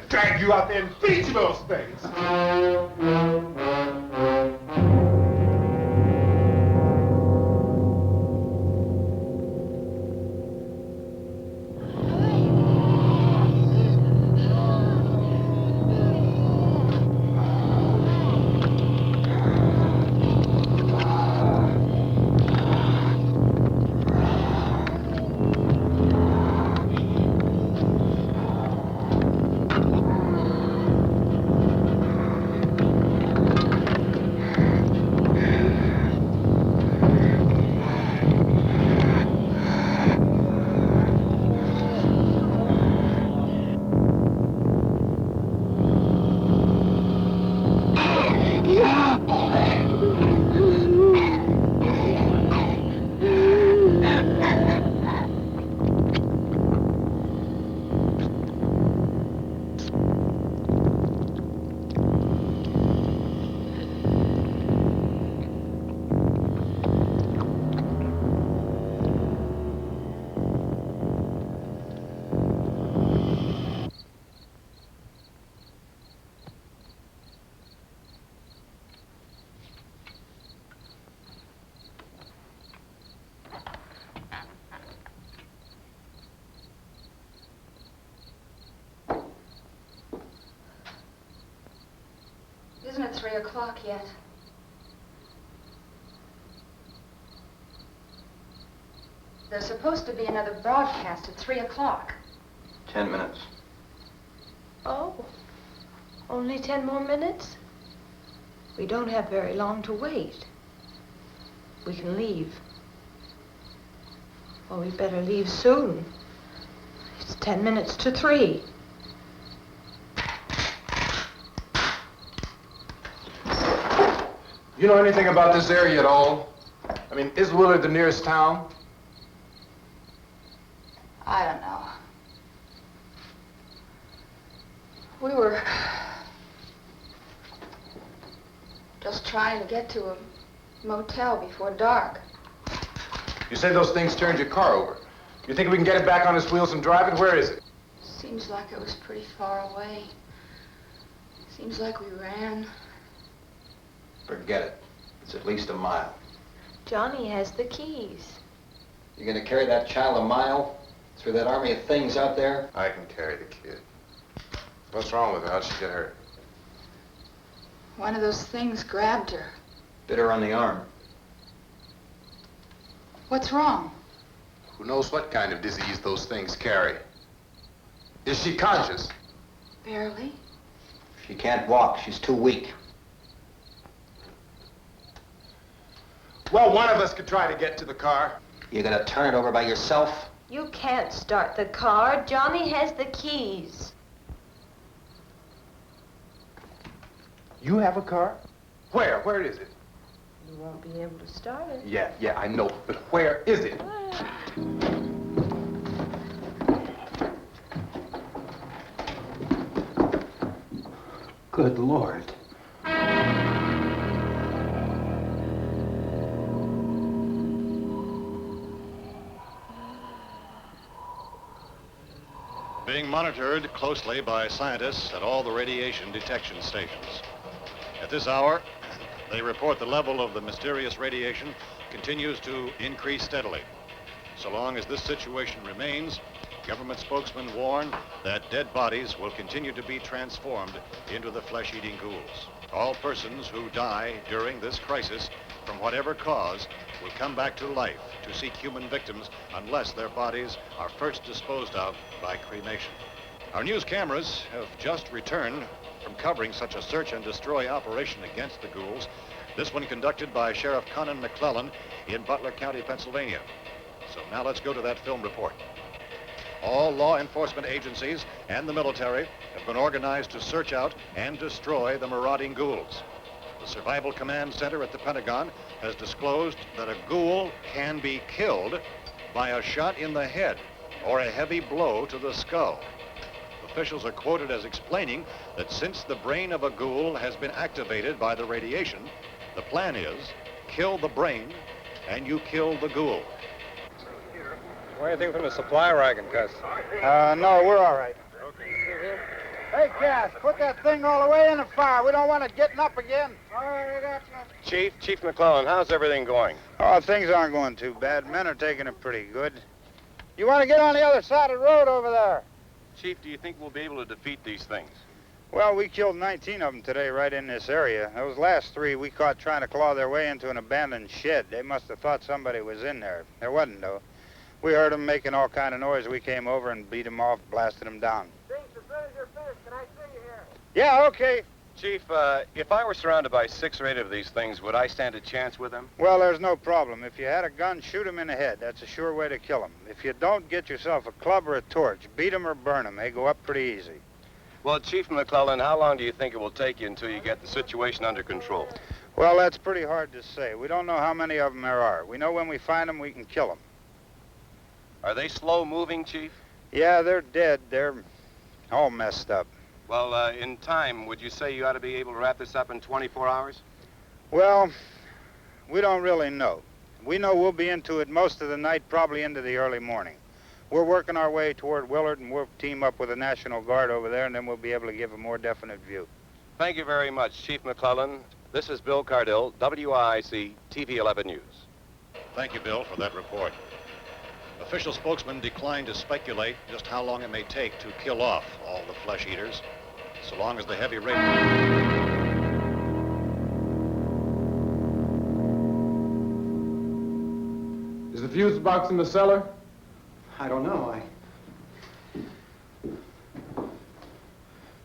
Drag you out there and feed you those things. Isn't it 3 o'clock yet? There's supposed to be another broadcast at 3 o'clock. 10 minutes. Oh, only 10 more minutes? We don't have very long to wait. we can leave. Well, we better leave soon. It's 10 minutes to 3. You know anything about this area at all? I mean, is Willard the nearest town? I don't know. We were just trying to get to a motel before dark. You say those things turned your car over. You think we can get it back on its wheels and drive it? Where is it? Seems like it was pretty far away. Seems like we ran. Forget it. It's at least a mile. Johnny has the keys. You gonna carry that child a mile through that army of things out there? I can carry the kid. What's wrong with her? How'd she get hurt? One of those things grabbed her. Bit her on the arm. What's wrong? Who knows what kind of disease those things carry? Is she conscious? Barely. She can't walk. She's too weak. Well, one of us could try to get to the car. You gonna turn it over by yourself? You can't start the car. Johnny has the keys. You have a car? Where? Where is it? You won't be able to start it. Yeah, I know. But where is it? Good Lord. Being monitored closely by scientists at all the radiation detection stations. At this hour, they report the level of the mysterious radiation continues to increase steadily. So long as this situation remains, government spokesmen warn that dead bodies will continue to be transformed into the flesh-eating ghouls. All persons who die during this crisis, from whatever cause, will come back to life to seek human victims unless their bodies are first disposed of by cremation. Our news cameras have just returned from covering such a search and destroy operation against the ghouls, this one conducted by Sheriff Conan McClellan in Butler County, Pennsylvania. So now let's go to that film report. All law enforcement agencies and the military have been organized to search out and destroy the marauding ghouls. The Survival Command Center at the Pentagon has disclosed that a ghoul can be killed by a shot in the head or a heavy blow to the skull. Officials are quoted as explaining that since the brain of a ghoul has been activated by the radiation, the plan is kill the brain and you kill the ghoul. Anything from the supply wagon, Gus? No, we're all right. Hey, Cass, put that thing all the way in the fire. We don't want it getting up again. All right, I got you. Chief McClellan, how's everything going? Oh, things aren't going too bad. Men are taking it pretty good. You want to get on the other side of the road over there? Chief, do you think we'll be able to defeat these things? Well, we killed 19 of them today right in this area. Those last 3 we caught trying to claw their way into an abandoned shed. They must have thought somebody was in there. There wasn't, though. We heard them making all kind of noise. We came over and beat them off, blasted them down. Thanks, as soon as you're finished, can I see you here? Yeah, okay. Chief, if I were surrounded by 6 or 8 of these things, would I stand a chance with them? Well, there's no problem. If you had a gun, shoot them in the head. That's a sure way to kill them. If you don't, get yourself a club or a torch. Beat them or burn them. They go up pretty easy. Well, Chief McClellan, how long do you think it will take you until you get the situation under control? Well, that's pretty hard to say. We don't know how many of them there are. We know when we find them, we can kill them. Are they slow-moving, Chief? Yeah, they're dead. They're all messed up. Well, in time, would you say you ought to be able to wrap this up in 24 hours? Well, we don't really know. We know we'll be into it most of the night, probably into the early morning. We're working our way toward Willard, and we'll team up with the National Guard over there, and then we'll be able to give a more definite view. Thank you very much, Chief McClellan. This is Bill Cardill, WIC TV 11 News. Thank you, Bill, for that report. Official spokesmen declined to speculate just how long it may take to kill off all the flesh eaters, so long as the heavy rate... Is the fuse box in the cellar? I don't know.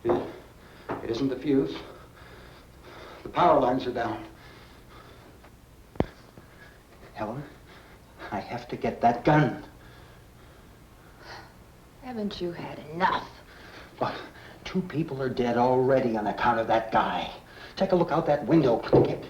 It isn't the fuse. The power lines are down. Helen, I have to get that gun. Haven't you had enough? But 2 people are dead already on account of that guy. Take a look out that window. Get...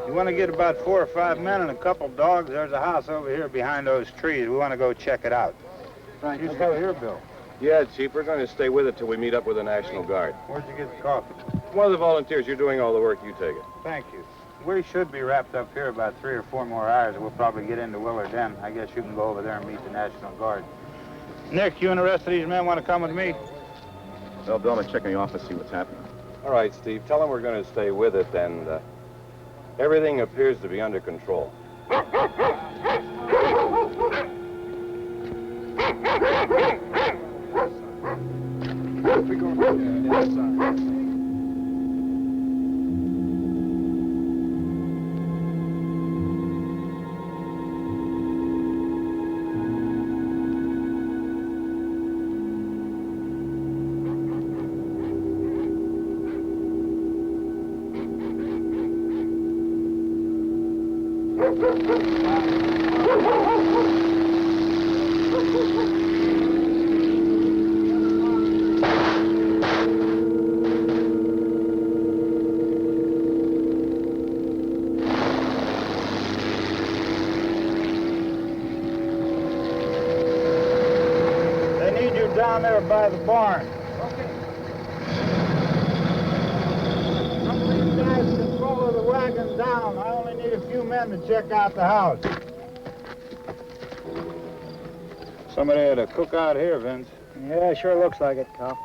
You want to get about 4 or 5 men and a couple dogs? There's a house over here behind those trees. We want to go check it out. Right. You stay here, Bill. Yeah, Chief, we're going to stay with it till we meet up with the National Guard. Where'd you get the coffee? One of the volunteers, you're doing all the work, you take it. Thank you. We should be wrapped up here about 3 or 4 more hours. We'll probably get into Willard then. I guess you can go over there and meet the National Guard. Nick, you and the rest of these men want to come with me? Well, Bill, let's check in the office, see what's happening. All right, Steve, tell them we're going to stay with it, and everything appears to be under control. We go inside. Down there by the barn. Okay. Some of these guys can follow the wagon down. I only need a few men to check out the house. Somebody had a cook out here, Vince. Yeah, sure looks like it, Cal.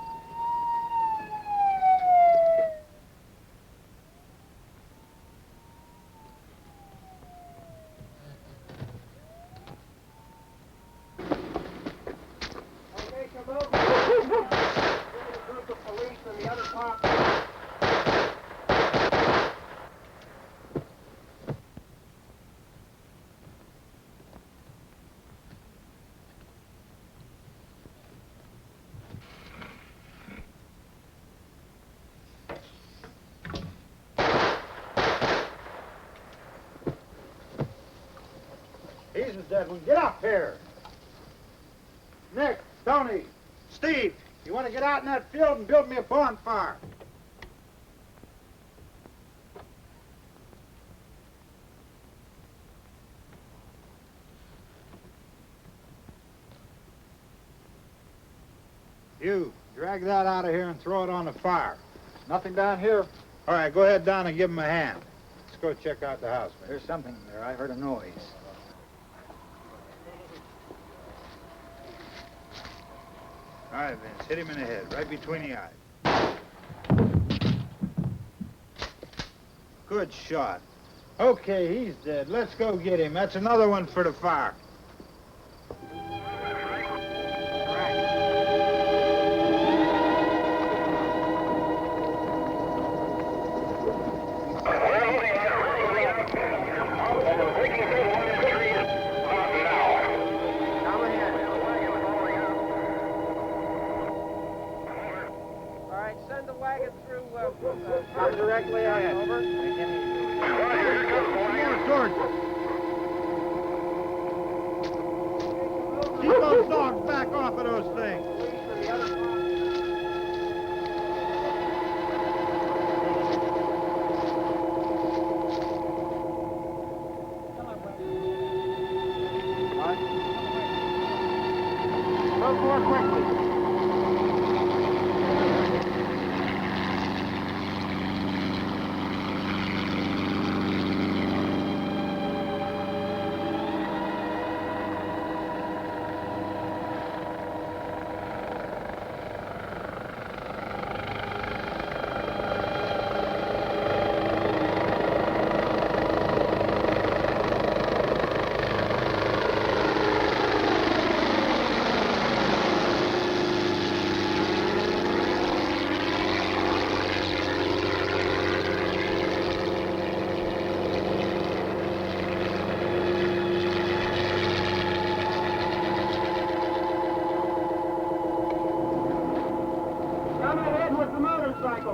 He's a dead one. Get up here. Nick, Tony, Steve, you want to get out in that field and build me a bonfire? You, drag that out of here and throw it on the fire. Nothing down here. All right, go ahead down and give him a hand. Let's go check out the house, man. There's something there. I heard a noise. All right, Vince, hit him in the head, right between the eyes. Good shot. Okay, he's dead. Let's go get him. That's another one for the fire. Come directly ahead. Over. Keep those dogs back off of those things. Move more quickly.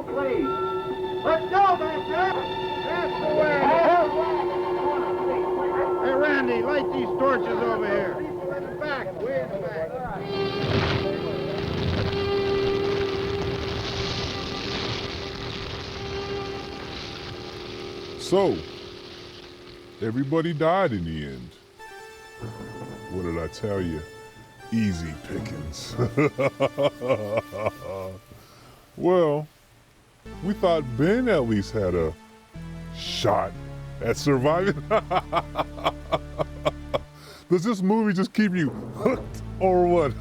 Please. Let's go, back there. That's the way. Hey, Randy, light these torches over here. In the back, way in the back. So, everybody died in the end. What did I tell you? Easy pickings. Well, we thought Ben at least had a shot at surviving. Does this movie just keep you hooked or what?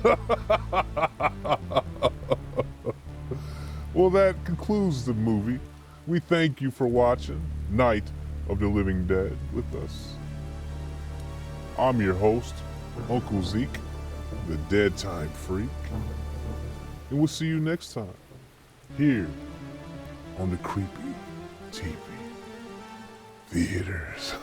Well, that concludes the movie. We thank you for watching Night of the Living Dead with us. I'm your host, Uncle Zeke, the Dead Time Freak. And we'll see you next time, here on the Creepy Tipi Theaters.